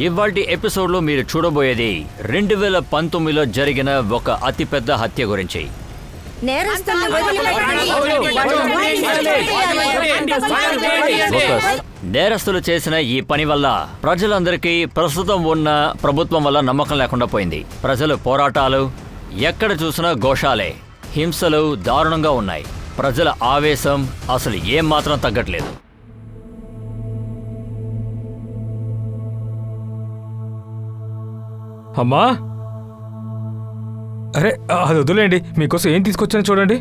ఇవాల్టి ఎపిసోడ్లో మీరు చూడబోయేది 2019లో జరిగిన ఒక అతిపెద్ద హత్య గురించి. నేరస్తులు చేసిన ఈ పని వల్ల ప్రజలందరికీ ప్రస్తుతం ఉన్న ప్రభుత్వం వల్ల నమ్మకం లేకుండా పోయింది. ప్రజలు పోరాటాలు, ఎక్కడ చూసినా ఘోషాలే, హింసలు దారుణంగా ఉన్నాయి. ప్రజల ఆవేశం అసలు ఏం మాత్రం తగ్గట్లేదు. అమ్మా, అరే అది వదిలేండి, మీకోసం ఏం తీసుకొచ్చాను చూడండి.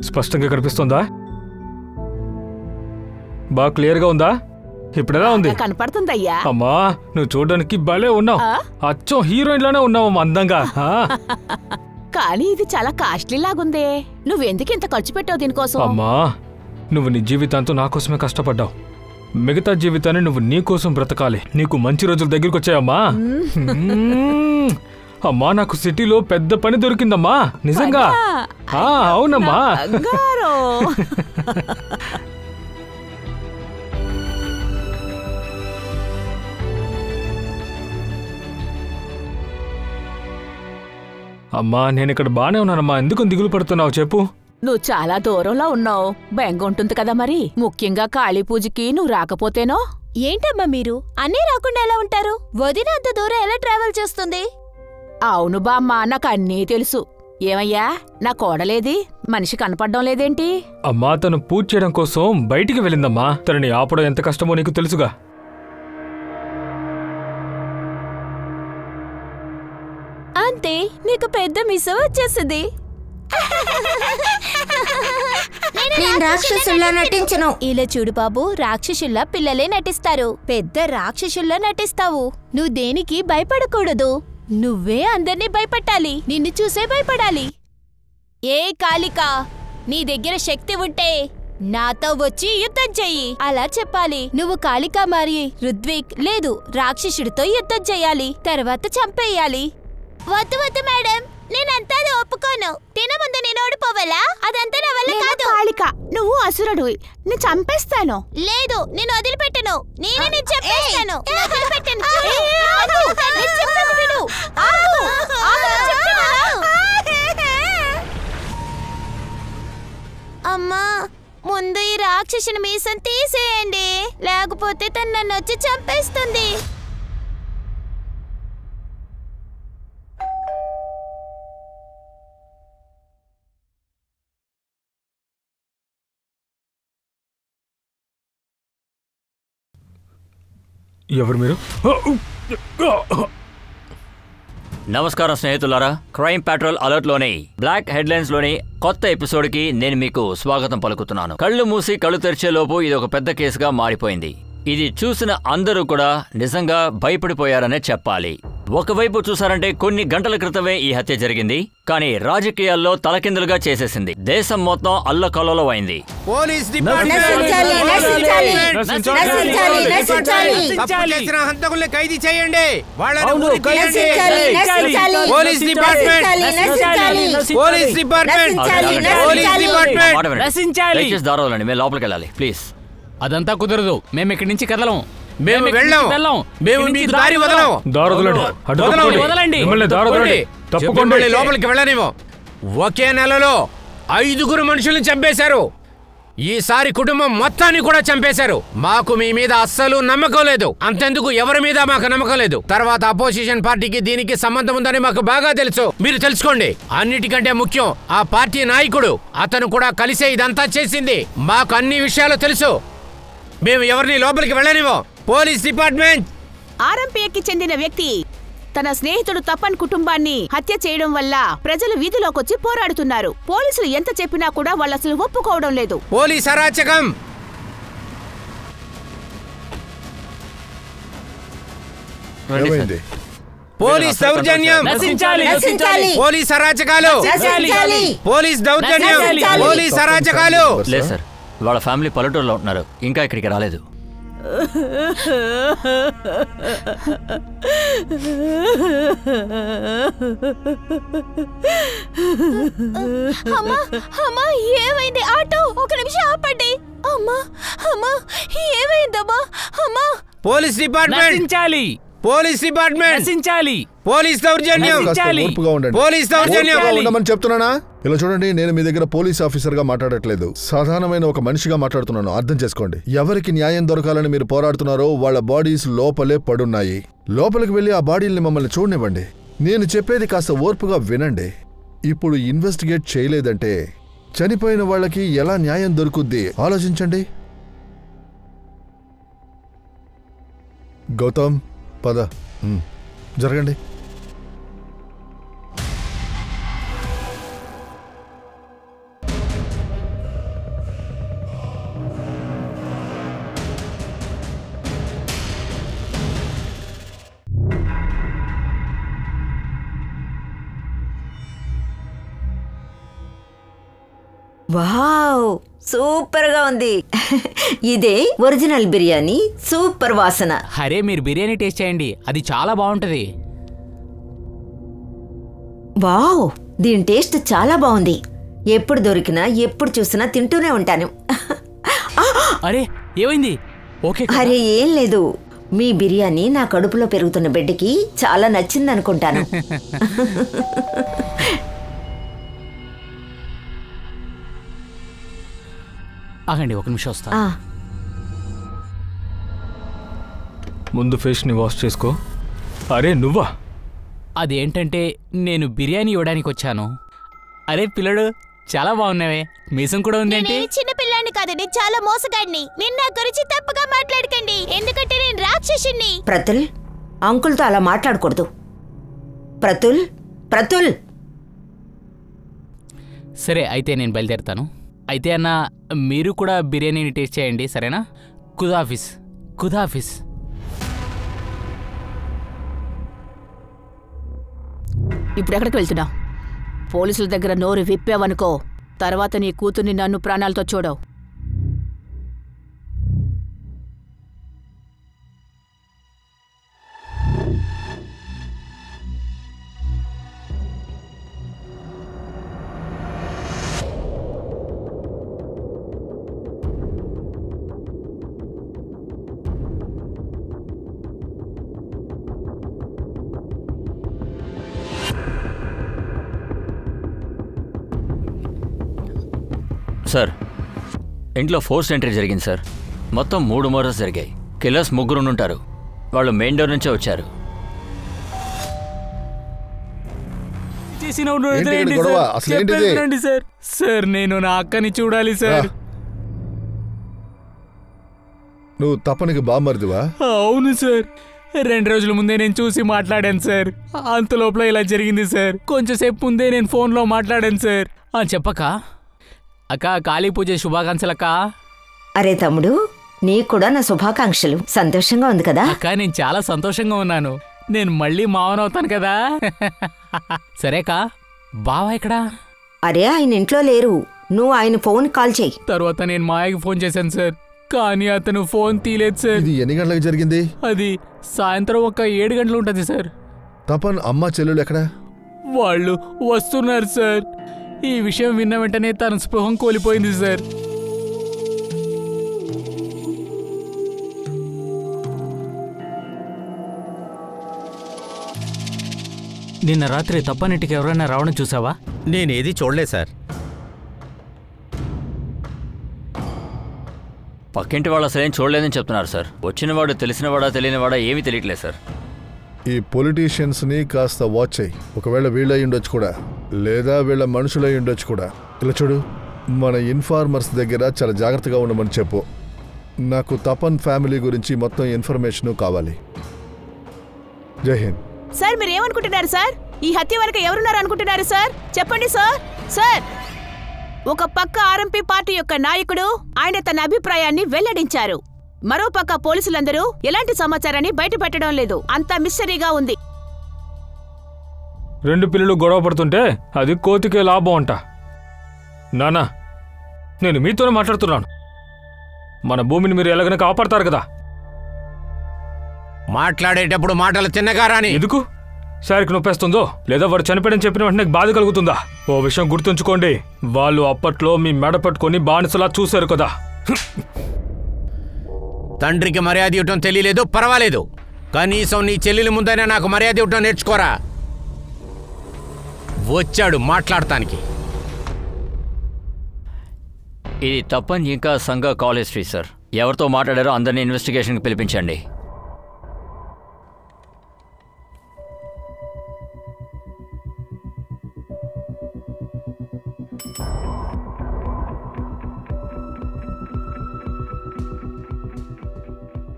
స్పష్టంగా కనిపిస్తుందా? బాగా క్లియర్గా ఉందా? ఇప్పుడు ఎలా ఉంది? కనపడుతుందయ్యా. అమ్మా, నువ్వు చూడడానికి భలే ఉన్నావు. అచ్చం హీరోయిన్ లానే ఉన్నావు అందంగా. కానీ ఇది చాలా కాస్ట్లీ లాగుందే. నువ్వెందుకు ఇంత ఖర్చు పెట్టావు దీనికోసం? అమ్మా, నువ్వు నీ జీవితాంతో నా కోసమే కష్టపడ్డావు. మిగతా జీవితాన్ని నువ్వు నీ కోసం బ్రతకాలి. నీకు మంచి రోజుల దగ్గరికి వచ్చాయమ్మా. అమ్మా, నాకు సిటీలో పెద్ద పని దొరికిందమ్మా. నిజంగా? అవునమ్మా. అమ్మా, నేను ఇక్కడ బానే ఉన్నానమ్మా. ఎందుకు దిగులు పడుతున్నావు చెప్పు? నువ్వు చాలా దూరంలో ఉన్నావు, బెంగ ఉంటుంది కదా. మరి ముఖ్యంగా కాళీ పూజకి నువ్వు రాకపోతేనో. ఏంటమ్మా మీరు అన్నీ రాకుండా ఎలా ఉంటారు? వదిన అంత దూరం ఎలా ట్రావెల్ చేస్తుంది? అవును బామ్మ, నాకు అన్నీ తెలుసు. ఏమయ్యా, నా కోడలేది? మనిషి కనపడడం లేదేంటి? అమ్మా, తను పూజ చేయడం కోసం బయటికి వెళ్ళిందమ్మా. తనని ఆపడం ఎంత కష్టమో నీకు తెలుసుగా. అంతే, నీకు పెద్ద మిస్ వచ్చేసింది. నేను రాక్షసుల్లా నటించను. ఇలా చూడు బాబు, రాక్షసుల్లా పిల్లలే నటిస్తారు, పెద్ద రాక్షసుల్లా నటిస్తావు. నువ్వు దేనికి భయపడకూడదు. నువ్వే అందర్నీ భయపెట్టాలి, నిన్ను చూసే భయపడాలి. ఏ కాళిక, నీ దగ్గర శక్తి ఉంటే నాతో వచ్చి యుద్ధం చెయ్యి అలా చెప్పాలి. నువ్వు కాళిక మారి రుద్విక్ లేదు రాక్షసుడితో యుద్ధం చెయ్యాలి, తర్వాత చంపేయాలి. వద్దు వద్దు మేడం, నేనంతా ఒప్పుకోను. తిన ముందు నేను ఓడిపోవాలా? అదంతా నా వల్ల కాదు. కాళిక, నువ్వు అసురుడు, నేను చంపేస్తాను. లేదు, నేను వదిలిపెట్టను. నేను చంపేస్తాను. అమ్మా, ముందు ఈ రాక్షసుని మీసం తీసేయండి, లేకపోతే తను నన్ను వచ్చి చంపేస్తుంది. ఎవరు మీరు? నమస్కారం స్నేహితులారా, క్రైమ్ పెట్రోల్ అలర్ట్ లోని బ్లాక్ హెడ్లైన్స్ లోని కొత్త ఎపిసోడ్ కి నేను మీకు స్వాగతం పలుకుతున్నాను. కళ్ళు మూసి కళ్ళు తెరిచే లోపు ఇది ఒక పెద్ద కేసుగా మారిపోయింది. ఇది చూసిన అందరూ కూడా నిజంగా భయపడిపోయారనే చెప్పాలి. ఒకవైపు చూసారంటే కొన్ని గంటల క్రితమే ఈ హత్య జరిగింది, కానీ రాజకీయాల్లో తలకిందులుగా చేసేసింది. దేశం మొత్తం అల్లకల్లోలం అయింది. దారాలండి, మేము లోపలికి వెళ్ళాలి ప్లీజ్. అదంతా కుదరదు, మేము ఇక్కడి నుంచి కదలం. మేము వెళ్ళాం, మేము మీకు దారి వదలం. తప్పకుండా లోపలికి వెళ్ళనేమో. ఒకే నెలలో 5 మనుషుల్ని చంపేశారు. ఈసారి కుటుంబం మొత్తాన్ని కూడా చంపేశారు. మాకు మీ మీద అస్సలు నమ్మకం లేదు. అంతెందుకు ఎవరి మీద మాకు నమ్మకం లేదు. తర్వాత అపోజిషన్ పార్టీకి దీనికి సంబంధం ఉందని మాకు బాగా తెలుసు. మీరు తెలుసుకోండి. అన్నిటికంటే ముఖ్యం ఆ పార్టీ నాయకుడు, అతను కూడా కలిసే ఇదంతా చేసింది. మాకు అన్ని విషయాలు తెలుసు. మేము ఎవరిని లోపలికి వెళ్ళనివ్వం. Police department. ఆర్ఎంపీకి చెందిన వ్యక్తి తన స్నేహితుడు తపన్ కుటుంబాన్ని హత్య చేయడం వల్ల ప్రజలు వీధిలోకొచ్చి పోరాడుతున్నారు. పోలీసులు ఎంత చెప్పినా కూడా వాళ్ళు అసలు ఒప్పుకోవడం లేదు. పోలీస్ అరాచకం. పోలీస్ దౌర్జన్యం. పోలీస్ అరాచకాలు. పోలీస్ దౌర్జన్యం. పోలీస్ అరాచకాలు. లేదు సార్, వాళ్ళ ఫ్యామిలీ పల్లెటూరులో ఉంటున్నారు, ఇంకా ఇక్కడికి రాలేదు. అమ్మా అమ్మా ఏమైంది? ఆటో ఒక నిమిషం ఆపండి. అమ్మా అమ్మా ఏమైందమ్మా? అమ్మా పోలీస్ డిపార్ట్మెంట్ నశించాలి, పోలీస్ డిపార్ట్మెంట్ నశించాలి, పోలీస్ దౌర్జన్యం, పోలీస్ దౌర్జన్యం ఉండమని చెప్తున్నానా? ఇలా చూడండి, నేను మీ దగ్గర పోలీస్ ఆఫీసర్ గా మాట్లాడట్లేదు, సాధారణమైన ఒక మనిషిగా మాట్లాడుతున్నాను. అర్థం చేసుకోండి. ఎవరికి న్యాయం దొరకాలని మీరు పోరాడుతున్నారో వాళ్ళ బాడీస్ లోపలే పడున్నాయి. లోపలికి వెళ్ళి ఆ బాడీల్ని మమ్మల్ని చూడనివ్వండి. నేను చెప్పేది కాస్త ఓర్పుగా వినండి. ఇప్పుడు ఇన్వెస్టిగేట్ చేయలేదంటే చనిపోయిన వాళ్ళకి ఎలా న్యాయం దొరుకుద్ది ఆలోచించండి. గౌతమ్ పద, జరగండి. వావ్, సూపర్ గా ఉంది. ఇదే ఒరిజినల్ బిర్యానీ. సూపర్ వాసన. అరే మీరు బిర్యానీ టేస్ట్ చేయండి, అది చాలా బాగుంటది. వావ్, దీని టేస్ట్ చాలా బాగుంది. ఎప్పుడు దొరికినా ఎప్పుడు చూసినా తింటూనే ఉంటాను. అరే ఏమైంది? ఓకే అరే ఏం లేదు, మీ బిర్యానీ నా కడుపులో పెరుగుతున్న బిడ్డకి చాలా నచ్చిందనుకుంటాను. ఆగండి, ఒక నిమిషం వస్తా. ముందు ఫేస్ని వాష్ చేసుకో. అరే నువ్వా? అదేంటంటే నేను బిర్యానీ ఇవ్వడానికి వచ్చాను. అరే పిల్లడు, చాలా బాగున్నావే, మీసం కూడా ఉందేంటి? చిన్న పిల్లాన్ని కాదు, నేను చాలా మోసగాడిని. మీరు నా గురించి తప్పుగా మాట్లాడకండి, ఎందుకంటే నేను రాక్షసుని. ప్రతుల్, అంకుల్తో అలా మాట్లాడకూడదు. ప్రతుల్, ప్రతుల్. సరే అయితే నేను బయలుదేరుతాను. అయితే అన్న, మీరు కూడా బిర్యానీని టేస్ట్ చేయండి, సరేనా? ఖుదాఫిస్, ఖుదాఫిస్. ఇప్పుడు ఎక్కడికి వెళ్తున్నావు? పోలీసుల దగ్గర నోరు విప్పావనుకో, తర్వాత నీ కూతుర్ని నన్ను ప్రాణాలతో చూడవు. సార్, ఇంట్లో ఫోర్స్ ఎంట్రీ జరిగింది సార్. మొత్తం 3 మర్డర్స్ జరిగాయి. కిల్లర్స్ 3 ఉంటారు. వాళ్ళు మెయిన్ డోర్ నుంచే వచ్చారు. సార్ నేను నా అక్కని చూడాలి సార్. నువ్వు తప్పనికి బామ్మరిదివా? అవును సార్, 2 రోజుల ముందే నేను చూసి మాట్లాడాను సార్. అంత లోపల ఇలా జరిగింది సార్. కొంచెంసేపు ముందే నేను ఫోన్లో మాట్లాడాను సార్. చెప్పక అక్క, కాళీ పూజ శుభాకాంక్షలక్క. అరే తమ్ముడు, నీకు కూడా నా శుభాకాంక్షలు. సంతోషంగా ఉంది కదా? అక్క నేను చాలా సంతోషంగా ఉన్నాను. నేను మళ్ళీ మావనవుతాను కదా. సరేకా, బావా ఎక్కడా? అరే ఆయన ఇంట్లో లేరు, నువ్వు ఆయన ఫోన్ కాల్ చేయి. తర్వాత నేను మాయకి ఫోన్ చేశాను సార్, కానీ అతను ఫోన్ తీలేదు సార్. ఇది ఎన్ని గంటలకు జరిగింది? అది సాయంత్రం ఒక 7 గంటలు ఉంటుంది సార్. తపన్ అమ్మ చెల్లెలు ఎక్కడా? వాళ్ళు వస్తున్నారు సార్. ఈ విషయం విన్న వెంటనే తన స్పృహం కోల్పోయింది సార్. నిన్న రాత్రి తప్పనింటికి ఎవరైనా రావడం చూసావా? నేనేది చూడలేదు సార్. పక్కింటి వాళ్ళు అసలేం చూడలేదని చెప్తున్నారు సార్. వచ్చినవాడు తెలిసినవాడా తెలియనివాడా ఏమీ తెలియట్లేదు సార్. ఈ పొలిటీషియన్స్ ని కాస్త వాచ్ చేయి. ఒకవేళ వీళ్ళై ఉండొచ్చు కూడా, లేదా వీళ్ళ మనుషులై ఉండొచ్చు కూడా. ఇలా చూడు, మన ఇన్ఫార్మర్స్ దగ్గర చాలా జాగ్రత్తగా ఉండమని చెప్పు. నాకు తపన్ ఫ్యామిలీ గురించి మొత్తం ఇన్ఫర్మేషన్ కావాలి. జై హింద్. సార్ మీరేమనుకుంటున్నారు సార్? ఈ హత్య వరకు ఎవరున్నారు అనుకుంటున్నారు సార్? చెప్పండి సార్. సార్, ఒక పక్క ఆర్ఎంపీ పార్టీ యొక్క నాయకుడు ఆయన తన అభిప్రాయాన్ని వెల్లడించారు. మరోపక్క పోలీసులందరూ ఎలాంటి సమాచారాన్ని బయటపెట్టడం లేదు. అంతా మిస్టరీగా ఉంది. 2 పిల్లలు గొడవ పడుతుంటే అది కోతికే లాభం అంట. నానా, నేను మీతోనే మాట్లాడుతున్నాను. మన భూమిని మీరు ఎలాగైనా కాపాడతారు కదా. మాట్లాడేటప్పుడు మాటలు తిన్నగా రాని. ఎందుకు? సార్కి నొప్పేస్తుందో లేదా వాడు చనిపోయని చెప్పిన వెంటనే బాధ కలుగుతుందా? ఓ విషయం గుర్తుంచుకోండి, వాళ్ళు అప్పట్లో మీ మెడ పట్టుకొని బానిసలా చూశారు కదా. తండ్రికి మర్యాద ఇవ్వటం తెలియలేదు, పర్వాలేదు. కనీసం నీ చెల్లెలి ముందైనా నాకు మర్యాద ఇవ్వటం నేర్చుకోరా. వచ్చాడు మాట్లాడటానికి. ఇది తప్పన్ ఇంకా సంఘ కాలేజ్ స్ట్రీట్ సార్. ఎవరితో మాట్లాడారో అందరినీ ఇన్వెస్టిగేషన్కి పిలిపించండి.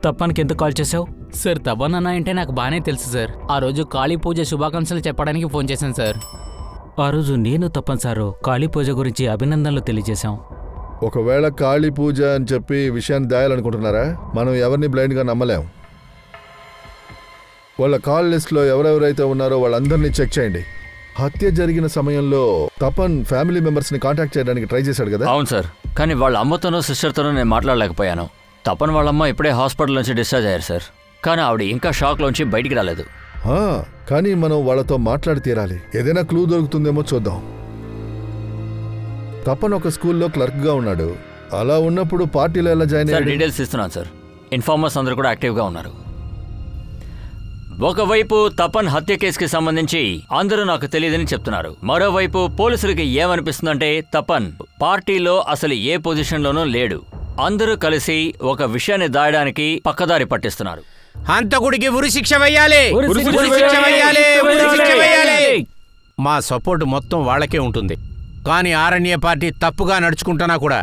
తప్పనికి ఎందుకు కాల్ చేసావు? సార్ తపన్ అన్న అంటే నాకు బాగానే తెలుసు సార్. ఆ రోజు కాళీ పూజ శుభాకాంక్షలు చెప్పడానికి ఫోన్ చేశాను సార్. ఆ రోజు నేను తప్పన్ సారు కాళీ పూజ గురించి అభినందనలు తెలియజేశాం. ఒకవేళ కాళీ పూజ అని చెప్పి విషయాన్ని దాయాలనుకుంటున్నారా? మనం ఎవరిని బ్లైండ్గా నమ్మలేం. వాళ్ళ కాల్ లిస్ట్లో ఎవరెవరైతే ఉన్నారో వాళ్ళందరినీ చెక్ చేయండి. హత్య జరిగిన సమయంలో తపన్ ఫ్యామిలీ మెంబర్స్ని కాంటాక్ట్ చేయడానికి ట్రై చేశాడు కదా? అవును సార్, కానీ వాళ్ళ అమ్మతోనో సిస్టర్తోనో నేను మాట్లాడలేకపోయాను. తపన్ వాళ్ళమ్మ ఇప్పుడే హాస్పిటల్ నుంచి డిశ్చార్జ్ అయ్యారు సార్. కానీ ఆవిడ ఇంకా షాక్లోంచి బయటికి రాలేదు. కానీ మనం వాళ్ళతో మాట్లాడి తీరాలి. ఏదైనా క్లూ దొరుకుతుందేమో చూద్దాం. తపన్ ఒక స్కూల్లో క్లర్క్గా ఉన్నాడు. అలా ఉన్నప్పుడు పార్టీలో ఎలా జాయిన్ అయ్యాడు? డీటెయిల్స్ ఇస్తున్నాను సార్. ఇన్ఫార్మర్స్ అందరూ కూడా యాక్టివ్గా ఉన్నారు. ఒకవైపు తపన్ హత్య కేసుకి సంబంధించి అందరూ నాకు తెలియదని చెప్తున్నారు. మరోవైపు పోలీసులకి ఏమనిపిస్తుందంటే తపన్ పార్టీలో అసలు ఏ పొజిషన్లోనూ లేడు. అందరూ కలిసి ఒక విషయాన్ని దాయడానికి పక్కదారి పట్టిస్తున్నారు. హంతకుడికి ఉరిశిక్ష వేయాలి. మా సపోర్ట్ మొత్తం వాళ్ళకే ఉంటుంది. కానీ ఆర్ఎన్ఏ పార్టీ తప్పుగా నడుచుకుంటున్నా కూడా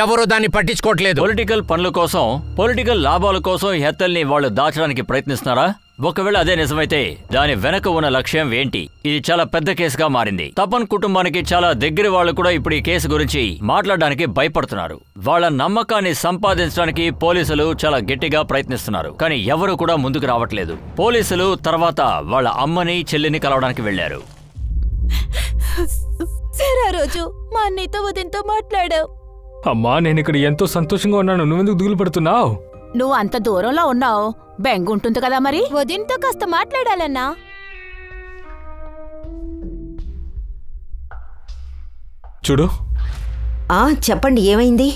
ఎవరూ దాన్ని పట్టించుకోవట్లేదు. పొలిటికల్ పనుల కోసం, పొలిటికల్ లాభాల కోసం ఈ హత్యల్ని వాళ్ళు దాచడానికి ప్రయత్నిస్తున్నారా? ఒకవేళ అదే నిజమైతే దాని వెనక ఉన్న లక్ష్యం ఏంటి? ఇది చాలా పెద్ద కేసుగా మారింది. తపన్ కుటుంబానికి చాలా దగ్గర వాళ్ళు కూడా ఇప్పుడు ఈ కేసు గురించి మాట్లాడడానికి భయపడుతున్నారు. వాళ్ళ నమ్మకాన్ని సంపాదించడానికి పోలీసులు చాలా గట్టిగా ప్రయత్నిస్తున్నారు. కానీ ఎవరు కూడా ముందుకు రావట్లేదు. పోలీసులు తర్వాత వాళ్ళ అమ్మని చెల్లిని కలవడానికి వెళ్లారు. రోజు మా అన్నయ్యతో వదినతో మాట్లాడావు. అమ్మా, నేను ఇక్కడ ఎంతో సంతోషంగా ఉన్నాను. నువ్వెందుకు దిగులు పడుతున్నావు? నువ్వు అంత దూరంలో ఉన్నావు, బెంగుంటుంది కదా మరి. వదినతో కాస్త మాట్లాడాలన్నా. చూడు. చెప్పండి, ఏమైంది?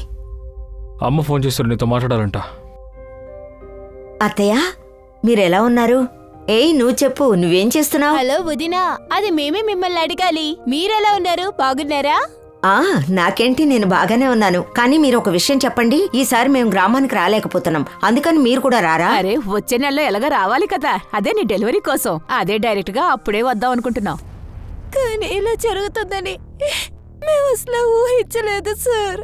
అమ్మ ఫోన్ చేస్తారు, నీతో మాట్లాడాలంట. అత్తయ్య, మీరెలా ఉన్నారు? ఏయ్, నువ్వు చెప్పు, నువ్వేం చేస్తున్నావు? హలో వదినా, అది మేమే మిమ్మల్ని అడగాలి. మీరెలా ఉన్నారు? బాగున్నారా? నాకేంటి, నేను బాగానే ఉన్నాను. కానీ మీరు ఒక విషయం చెప్పండి. ఈసారి మేము గ్రామానికి రాలేకపోతున్నాం, అందుకని మీరు కూడా రారా? అరే, వచ్చే నెలలో ఎలాగా రావాలి కదా. అదే నీ డెలివరీ కోసం. అదే డైరెక్ట్ గా అప్పుడే వద్దాం అనుకుంటున్నాం. కానీ ఇలా జరుగుతుందని మేము అసలు ఊహించలేదు సార్.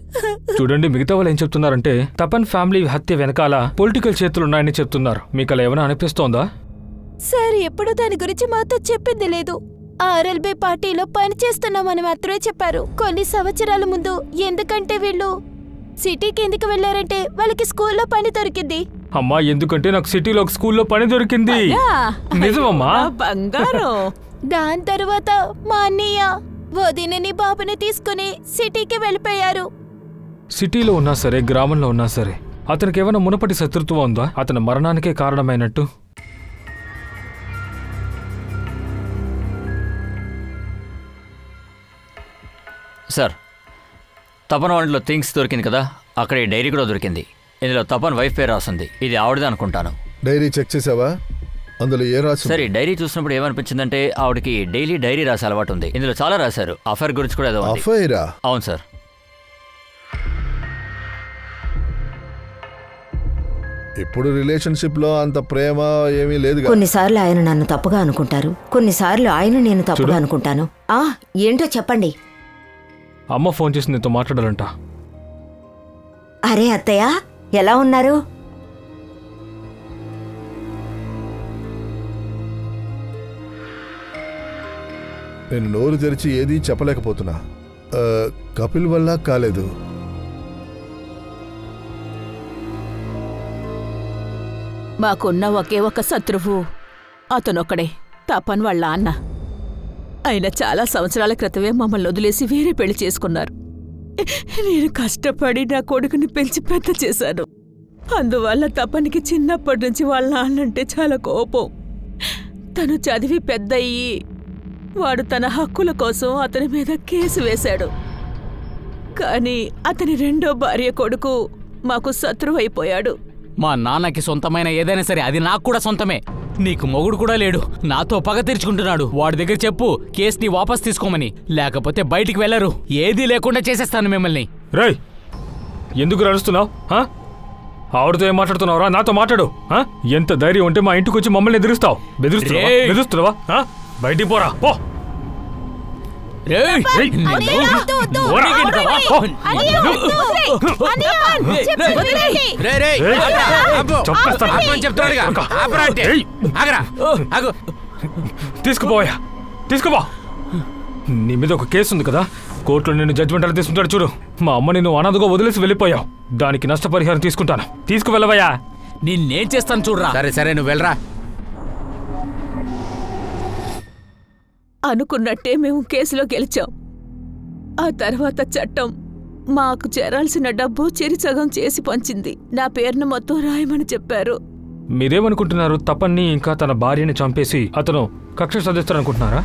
చూడండి, మిగతా వాళ్ళు ఏం చెప్తున్నారంటే తపన్ ఫ్యామిలీ హత్య వెనకాల పొలిటికల్ చేతులున్నాయని చెప్తున్నారు. మీకు అలా ఏమైనా అనిపిస్తోందా? సార్ ఎప్పుడు దాని గురించి మాతో చెప్పింది లేదు. ఆర్ఎల్బీ పార్టీలో పనిచేస్తున్నామని మాత్రమే చెప్పారు. కొన్ని సంవత్సరాల ముందు ఎందుకంటే వీళ్ళు సిటీకి ఎందుకు వెళ్లారంటే వాళ్ళకి స్కూల్లో పని దొరికింది. అమ్మా, ఎందుకంటే నాకు సిటీలో ఒక స్కూల్లో పని దొరికింది. నిజమమ్మా? బంగారం. దాని తర్వాత మా అన్నయ్య వదినని బాబుని తీసుకుని సిటీకి వెళ్ళిపోయారు. సిటీలో ఉన్నా సరే, గ్రామంలో ఉన్నా సరే, అతనికి ఏమైనా మునపటి శత్రుత్వం ఉందా అతని మరణానికే కారణమైనట్టు? సార్, తపన్ వాటిలో థింగ్స్ దొరికింది కదా, అక్కడ ఈ డైరీ కూడా దొరికింది. ఇందులో తపన్ వైఫ్ పేరు రాసింది. ఇది ఆవిడదే అనుకుంటాను. డైరీ చెక్ చేసావా? అందులో ఏ రాసి? సరే, డైరీ చూసినప్పుడు ఏమనిపించిందంటే ఆవిడకి డైలీ డైరీ రాసే అలవాటు ఉంది. ఇందులో చాలా రాశారు. అఫైర్ గురించి కూడా ఏదో ఉంది. అఫైరా? అవును సార్. ఇప్పుడు రిలేషన్షిప్ లో అంత ప్రేమ ఏమీ లేదు. కొన్నిసార్లు ఆయన నన్ను తప్పుగా అనుకుంటారు, కొన్నిసార్లు ఆయన నేను తప్పుగా అనుకుంటాను. ఏంటో చెప్పండి. అమ్మ ఫోన్ చేసి నీతో మాట్లాడాలంట. అరే అత్తయ్య, ఎలా ఉన్నారు? నేను నోరు తెరిచి ఏదీ చెప్పలేకపోతున్నా. కపిల్ వల్ల కాలేదు. మాకున్న ఒకే ఒక శత్రువు అతనొక్కడే, తపన్ వాళ్ళ అన్న. ఆయన చాలా సంవత్సరాల క్రితమే మమ్మల్ని వదిలేసి వేరే పెళ్లి చేసుకున్నారు. నేను కష్టపడి నా కొడుకుని పెంచి పెద్ద చేశాను. అందువల్ల తపనికి చిన్నప్పటి నుంచి వాళ్ళ నాన్నంటే చాలా కోపం. తను చదివి పెద్దయ్యి వాడు తన హక్కుల కోసం అతని మీద కేసు వేశాడు. కానీ అతని రెండో భార్య కొడుకు మాకు శత్రువైపోయాడు. మా నాన్నకి సొంతమైన ఏదైనా సరే అది నాకు కూడా సొంతమే. నీకు మొగుడు కూడా లేడు, నాతో పగ తీర్చుకుంటున్నాడు. వాడి దగ్గర చెప్పు కేసుని వాపస్ తీసుకోమని, లేకపోతే బయటికి వెళ్లరు. ఏదీ లేకుండా చేసేస్తాను మిమ్మల్ని. రేయ్, ఎందుకు నడుస్తున్నావు? ఆవిడతో ఏం మాట్లాడుతున్నావురా? నాతో మాట్లాడు. ఎంత ధైర్యం ఉంటే మా ఇంటికి వచ్చి మమ్మల్ని ఎదురుస్తావు? బెదిరిస్తున్నావా? బయటికి పోరా, పో. తీసుకుపోయా, తీసుకుపో. నీ మీద ఒక కేసు ఉంది కదా, కోర్టులో నిన్ను జడ్జిమెంట్ అలా తీసుకుంటాడు చూడు. మా అమ్మని నువ్వు అనాథగా వదిలేసి వెళ్ళిపోయావు, దానికి నష్టపరిహారం తీసుకుంటాను. తీసుకువెళ్ళవయ్యా. నిన్నేం చేస్తాను చూడరా. సరే సరే, నువ్వు వెళ్ళరా. అనుకున్నట్టే మేము కేసులో గెలిచాం. ఆ తర్వాత చట్టం మాకు చేరాల్సిన డబ్బు చిరిసగం చేసి పంచింది. నా పేరును మొత్తం రాయమని చెప్పారు. మీరేమనుకుంటున్నారు? తపన్ని ఇంకా తన భార్యని చంపేసి అతను కక్ష సాధిస్తారనుకుంటున్నారా?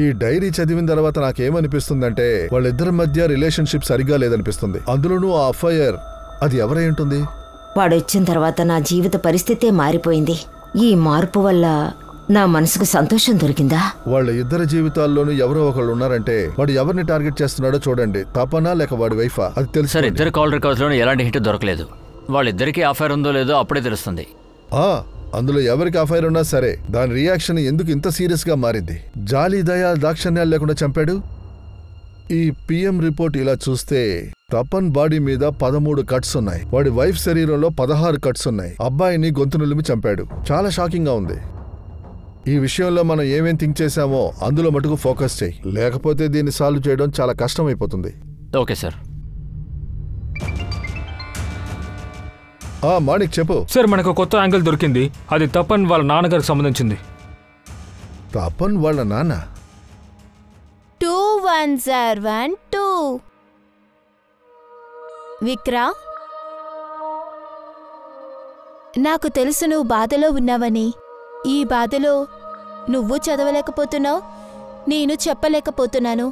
ఈ డైరీ చదివిన తర్వాత నాకేమనిపిస్తుందంటే వాళ్ళిద్దరి మధ్య రిలేషన్షిప్ సరిగా లేదనిపిస్తుంది. అందులోనూ ఆ అఫైర్ అది ఎవరై ఉంటుంది? వాడొచ్చిన తర్వాత నా జీవిత పరిస్థితే మారిపోయింది. ఈ మార్పు వల్ల నా మనసుకు సంతోషం దొరికిందా? వాళ్ళ ఇద్దరి జీవితాల్లోనూ ఎవరో ఒకళ్ళు ఉన్నారంటే వాడు ఎవరిని టార్గెట్ చేస్తున్నాడో చూడండి. తపనా లేక వాడి వైఫా అది తెలుసు. సార్, ఇద్దరు కాల్ రికార్డ్స్ లోనే ఎలాంటి హిట్ దొరకలేదు. వాళ్ళిద్దరికి అఫైర్ ఉందో లేదో అప్పుడే తెలుస్తుంది. అందులో ఎవరికి అఫైర్ ఉన్నా సరే దాని రియాక్షన్ ఎందుకు ఇంత సీరియస్ గా మారింది? జాలి దయా దాక్షణ్యాలు లేకుండా చంపాడు. ఈ పిఎం రిపోర్ట్ ఇలా చూస్తే తపన్ బాడీ మీద 13 కట్స్ ఉన్నాయి, వాడి వైఫ్ శరీరంలో 16 కట్స్ ఉన్నాయి. అబ్బాయిని గొంతు నులిమి చంపాడు. చాలా షాకింగ్ గా ఉంది. ఈ విషయంలో మనం ఏమేం థింక్ చేశామో అందులో మటుకు ఫోకస్ చేయి, లేకపోతే దీన్ని సాల్వ్ చేయడం చాలా కష్టమైపోతుంది. Okay sir. మాణిక్ చెప్పు. సార్, మనకు కొత్త యాంగిల్ దొరికింది. అది తపన్ వాళ్ళ నాన్నగారికి సంబంధించింది. తపన్ వాళ్ళ నాన్న? 2 1 1 2. విక్రా, నాకు తెలుసు నువ్వు బాధలో ఉన్నావని. ఈ బాధలో నువ్వు చదవలేకపోతున్నావు, నేను చెప్పలేకపోతున్నాను.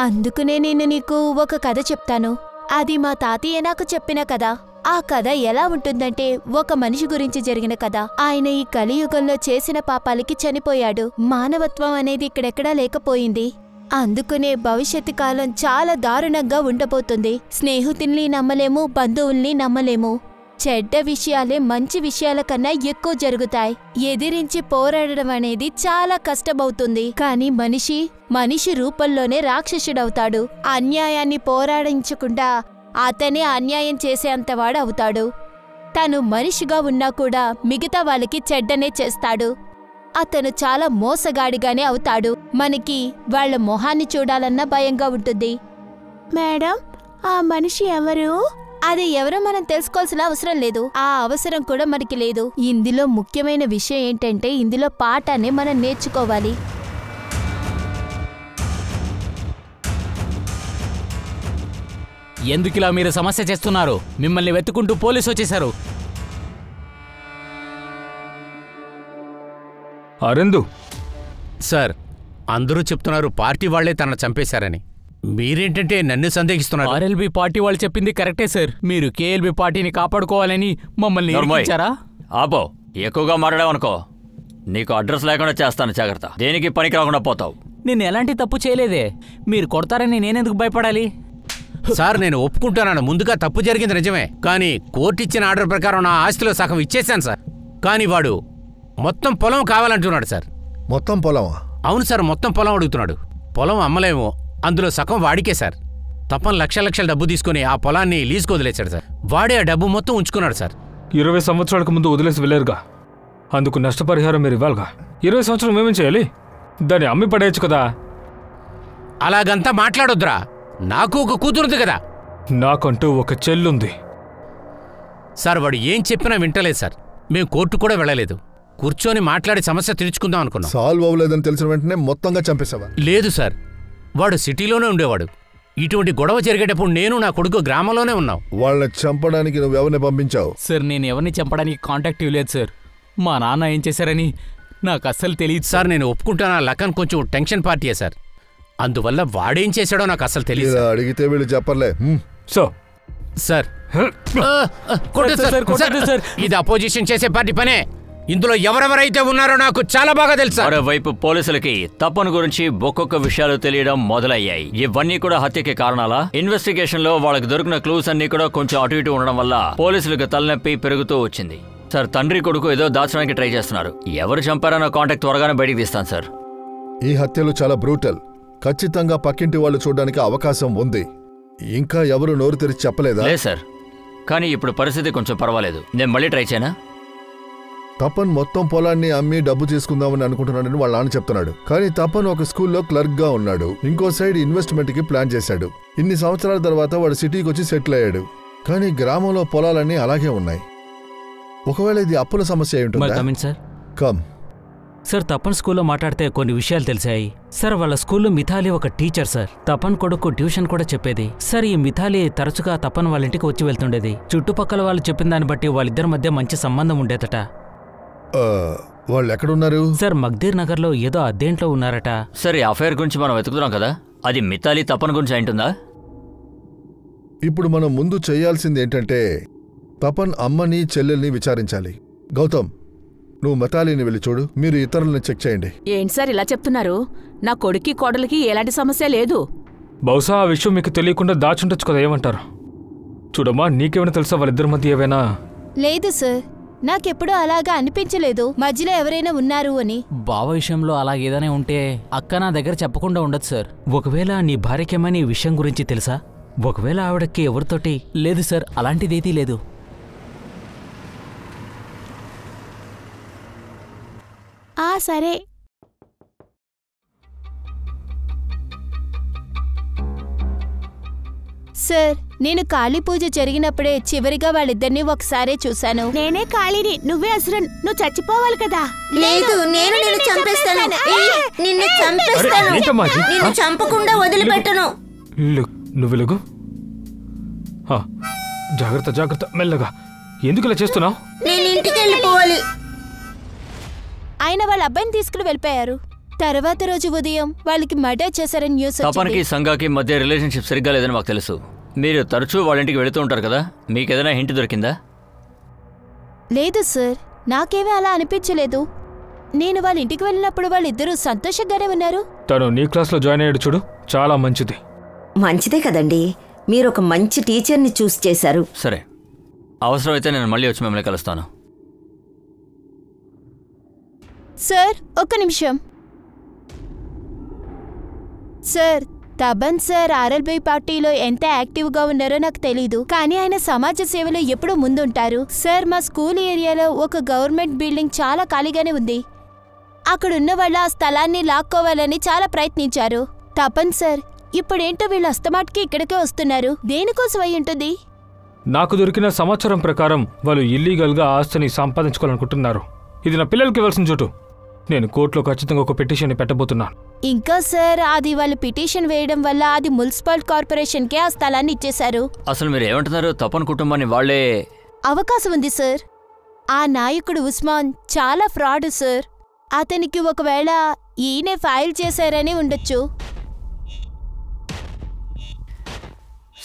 అందుకనే నేను నీకు ఒక కథ చెప్తాను. అది మా తాతయ్య నాకు చెప్పిన కథ. ఆ కథ ఎలా ఉంటుందంటే, ఒక మనిషి గురించి జరిగిన కథ. ఆయన ఈ కలియుగంలో చేసిన పాపాలకి చనిపోయాడు. మానవత్వం అనేది ఇక్కడెక్కడా లేకపోయింది. అందుకనే భవిష్యత్తు కాలం చాలా దారుణంగా ఉండబోతుంది. స్నేహితుల్ని నమ్మలేము, బంధువుల్ని నమ్మలేము. చెడ్డ విషయాలే మంచి విషయాల కన్నా ఎక్కువ జరుగుతాయి. ఎదిరించి పోరాడడం అనేది చాలా కష్టమవుతుంది. కానీ మనిషి రూపంలోనే రాక్షసుడవుతాడు. అన్యాయాన్ని పోరాడించకుండా అతనే అన్యాయం చేసేంతవాడు అవుతాడు. తను మనిషిగా ఉన్నా కూడా మిగతా వాళ్ళకి చెడ్డనే చేస్తాడు. అతను చాలా మోసగాడిగానే అవుతాడు. మనకి వాళ్ళ మొహాన్ని చూడాలన్నా భయంగా ఉంటుంది. మేడం, ఆ మనిషి ఎవరు? అది ఎవరో మనం తెలుసుకోవాల్సిన అవసరం లేదు. ఆ అవసరం కూడా మనకి లేదు. ఇందులో ముఖ్యమైన విషయం ఏంటంటే, ఇందులో పాఠాన్ని మనం నేర్చుకోవాలి. ఎందుకిలా మీరు సమస్య చేస్తున్నారు? మిమ్మల్ని వెతుకుంటూ పోలీసు వచ్చేశారు. అరెందు సార్, అందరూ చెప్తున్నారు పార్టీ వాళ్లే తనను చంపేశారని. మీరేంటంటే నన్ను సందేహిస్తున్నారు. ఆర్ఎల్బి పార్టీ వాళ్ళు చెప్పింది కరెక్టే సార్. మీరు కేఎల్బి పార్టీని కాపాడుకోవాలని మమ్మల్ని ఇరికించారా? ఆపో, ఎక్కువగా మాట్లాడావనుకో నీకు అడ్రస్ లేకుండా చేస్తాను. జాగ్రత్త, దేనికి పనికి రాకుండా పోతావు. నేను ఎలాంటి తప్పు చేయలేదే. మీరు కొడతారని నేనెందుకు భయపడాలి? సార్, నేను ఒప్పుకుంటున్నాను, ముందుగా తప్పు జరిగింది నిజమే. కానీ కోర్టు ఇచ్చిన ఆర్డర్ ప్రకారం నా ఆస్తిలో సగం ఇచ్చేశాను సార్. కానీ వాడు మొత్తం పొలం కావాలంటున్నాడు సార్. మొత్తం పొలమా? అవును సార్, మొత్తం పొలం అడుగుతున్నాడు. పొలం అమ్మలేమో, అందులో సగం వాడికే సార్. తప్పని లక్షల డబ్బు తీసుకుని ఆ పొలాన్ని లీజుకు వదిలేశాడు సార్. వాడే ఆ డబ్బు మొత్తం ఉంచుకున్నాడు సార్. 20 సంవత్సరాలకు ముందు వదిలేసి వెళ్ళారుగా, అందుకు నష్టపరిహారం మీరు ఇవ్వాలిగా. 20 సంవత్సరం మేమేం చేయాలి? దాన్ని అమ్మి పడేయచ్చు కదా. అలాగంతా మాట్లాడొద్దురా, నాకు ఒక కూతురుంది కదా. నాకంటూ ఒక చెల్లుంది. సార్, వాడు ఏం చెప్పినా వింటలేదు సార్. మేము కోర్టు కూడా వెళ్ళలేదు. కూర్చొని మాట్లాడి సమస్య తీర్చుకుందాం అనుకున్నాం. సాల్వ్ అవ్వలేదని తెలిసిన వెంటనే మొత్తంగా చంపేశావా? లేదు సార్, వాడు సిటీలోనే ఉండేవాడు. ఇటువంటి గొడవ జరిగేటప్పుడు నేను నా కొడుకు గ్రామంలోనే ఉన్నావు. వాళ్ళని చంపడానికి నువ్వెవరిని పంపించావు? సార్ నేను ఎవరిని చంపడానికి కాంటాక్ట్ ఇవ్వలేదు సార్. మా నాన్న ఏం చేశారని నాకు అస్సలు తెలియదు సార్. నేను ఒప్పుకుంటానా, లఖన్ కొంచెం టెన్షన్ పార్టీయే సార్. అందువల్ల వాడేం చేశాడో నాకు అస్సలు తెలియదు. అడిగితే వీళ్ళు చెప్పర్లే. సో సార్ ఇది అపోజిషన్ చేసే పార్టీ పనే. ఇందులో ఎవరెవరైతే ఉన్నారో నాకు చాలా బాగా తెలుసు. మరోవైపు పోలీసులకి తపన్ గురించి ఒక్కొక్క విషయాలు తెలియడం మొదలయ్యాయి. ఇవన్నీ కూడా హత్యకి కారణాలా? ఇన్వెస్టిగేషన్ లో వాళ్ళకి దొరికిన క్లూస్ అన్ని కూడా కొంచెం అటు ఇటు ఉండడం వల్ల పోలీసులకు తలనొప్పి పెరుగుతూ వచ్చింది. సార్, తండ్రి కొడుకు ఏదో దాచడానికి ట్రై చేస్తున్నారు. ఎవరు చంపారన్న కాంటాక్ట్ త్వరగానే బయటికి తీస్తాను సార్. ఈ హత్యలు చాలా బ్రూటల్. ఖచ్చితంగా పక్కింటి వాళ్ళు చూడడానికి అవకాశం ఉంది. ఇంకా ఎవరు నోరు తెరిచి చెప్పలేదా? లేదు సార్, కానీ ఇప్పుడు పరిస్థితి కొంచెం పర్వాలేదు. నేను మళ్ళీ ట్రై చేయనా? తపన్ మొత్తం పొలాన్ని అమ్మి డబ్బు తీసుకుందామని అనుకుంటున్నాడని వాళ్ళ నాన్న చెప్తున్నాడు. కానీ తపన్ ఒక స్కూల్లో క్లర్క్ గా ఉన్నాడు. ఇంకో సైడ్ ఇన్వెస్ట్మెంట్ కి ప్లాన్ చేశాడు. ఇన్ని సంవత్సరాల తర్వాత వాడు సిటీకి వచ్చి సెటిల్ అయ్యాడు. కానీ గ్రామంలో పొలాలన్నీ అలాగే ఉన్నాయి. ఒకవేళ ఇది అప్పుల సమస్య అయి ఉంటుందా? కమ్ సార్, తపన్ స్కూల్లో మాట్లాడితే కొన్ని విషయాలు తెలిసాయి సార్. వాళ్ళ స్కూల్లో మిథాలి ఒక టీచర్ సార్. తపన్ కొడుకు ట్యూషన్ కూడా చెప్పేది సార్. ఈ మిథాలి తరచుగా తపన్ వాళ్ళ ఇంటికి వచ్చి వెళ్తుండేది. చుట్టుపక్కల వాళ్ళు చెప్పిన దాన్ని బట్టి వాళ్ళిద్దరి మధ్య మంచి సంబంధం ఉండేదట. వాళ్ళు ఎక్కడున్నారు సార్? మగ్దీర్ నగర్ లో ఏదో అద్దెంట్లో ఉన్నారట. సరే, అఫైర్ గురించి మనం వెతుకుతున్నాం కదా, అది మిథాలి తపన్ గురించి అయింటుందా? ఇప్పుడు మనం ముందు చేయాల్సింది ఏంటంటే తపన్ అమ్మని చెల్లెల్ని విచారించాలి. గౌతమ్, నువ్వు మిథాలిని వెళ్ళి చూడు. మీరు ఇతరులను చెక్ చేయండి. ఏంటి సార్ ఇలా చెప్తున్నారు? నా కొడుక్కి కోడలికి ఎలాంటి సమస్య లేదు. బహుశా ఆ విషయం మీకు తెలియకుండా దాచుండొచ్చు కదా. ఏమంటారు? చూడమ్మా, నీకేమైనా తెలుసా వాళ్ళిద్దరి మధ్య ఏవైనా? లేదు సార్, నాకెప్పుడూ అలాగా అనిపించలేదు మధ్యలో ఎవరైనా ఉన్నారు అని. బావ విషయంలో అలాగేదైనా ఉంటే అక్క నా దగ్గర చెప్పకుండా ఉండదు సార్. ఒకవేళ నీ భార్యకేమైనా ఈ విషయం గురించి తెలుసా? ఒకవేళ ఆవిడకి ఎవరితోటి? లేదు సార్, అలాంటిదేదీ లేదు. సరే, సార్, నేను కాళీ పూజ జరిగినప్పుడే చివరిగా వాళ్ళిద్దరినీ ఒకసారే చూశాను. నేనే కాళీని, నువ్వే అసురన్. నువ్వు చచ్చిపోవాలి కదా. లేదు, నేను నిన్ను చంపేస్తాను. నిన్ను చంపేస్తాను. నిన్ను చంపకుండా వదిలిపెట్టను. నువ్వు వెలుగు. జాగ్రత్త జాగ్రత్త, మెల్లగా. ఎందుకు ఇలా చేస్తున్నావు? నేను ఇంటికి వెళ్ళిపోవాలి. ఆయన వాళ్ళ అబ్బాయిని తీసుకుని వెళ్ళిపోయారు. తర్వాత రోజు ఉదయం వాళ్ళకి మర్డర్ చేశారని న్యూస్ వచ్చింది. తపన్కి సంగాకి మధ్య రిలేషన్షిప్ సరిగ్గా లేదని మాకు తెలుసు. మీరు తరచూ వాళ్ళ ఇంటికి వెళుతూ ఉంటారు కదా, మీకేదైనా హింట్ దొరికిందా? లేదు సార్, నాకేమీ అలా అనిపించలేదు. నేను వాళ్ళ ఇంటికి వెళ్ళినప్పుడు వాళ్ళిద్దరూ సంతోషంగానే ఉన్నారు. తను నీ క్లాస్లో జాయిన్ అయ్యాడు చూడు, చాలా మంచిది. మంచిదే కదండి, మీరు ఒక మంచి టీచర్ని చూస్ చేశారు. సరే, అవసరమైతే నేను మళ్ళీ వచ్చి మిమ్మల్ని కలుస్తాను. సార్, ఒక్క నిమిషం. సార్, తబన్ సార్ ఆర్ఎల్బీ పార్టీలో ఎంత యాక్టివ్గా ఉన్నారో నాకు తెలీదు, కానీ ఆయన సమాజ సేవలో ఎప్పుడూ ముందుంటారు. సార్, మా స్కూల్ ఏరియాలో ఒక గవర్నమెంట్ బిల్డింగ్ చాలా ఖాళీగానే ఉంది. అక్కడున్న వాళ్ళు ఆ స్థలాన్ని లాక్కోవాలని చాలా ప్రయత్నించారు. తపన్ సార్ ఇప్పుడేంటో వీళ్ళు అస్తమాట్కి ఇక్కడికే వస్తున్నారు. దేనికోసం అయి ఉంటుంది? నాకు దొరికిన సమాచారం ప్రకారం వాళ్ళు ఇల్లీగల్గా ఆస్తిని సంపాదించుకోవాలనుకుంటున్నారు. ఇది నా పిల్లలకి ఇవ్వాల్సిన చోటు. నేను కోర్టులో ఖచ్చితంగా ఒక పిటిషన్ పెట్టబోతున్నాను. ఇంకా సార్, అది వాళ్ళు పిటిషన్ వేయడం వల్ల అది మున్సిపల్ కార్పొరేషన్కే ఆ స్థలాన్ని ఇచ్చేశారు. అసలు మీరు ఏమంటున్నారు? తపన్ కుటుంబాన్ని వాళ్లే? అవకాశం ఉంది సార్. ఆ నాయకుడు ఉస్మాన్ చాలా ఫ్రాడ్ సార్. అతనికి ఒకవేళ ఈయనే ఫైల్ చేశారని ఉండొచ్చు.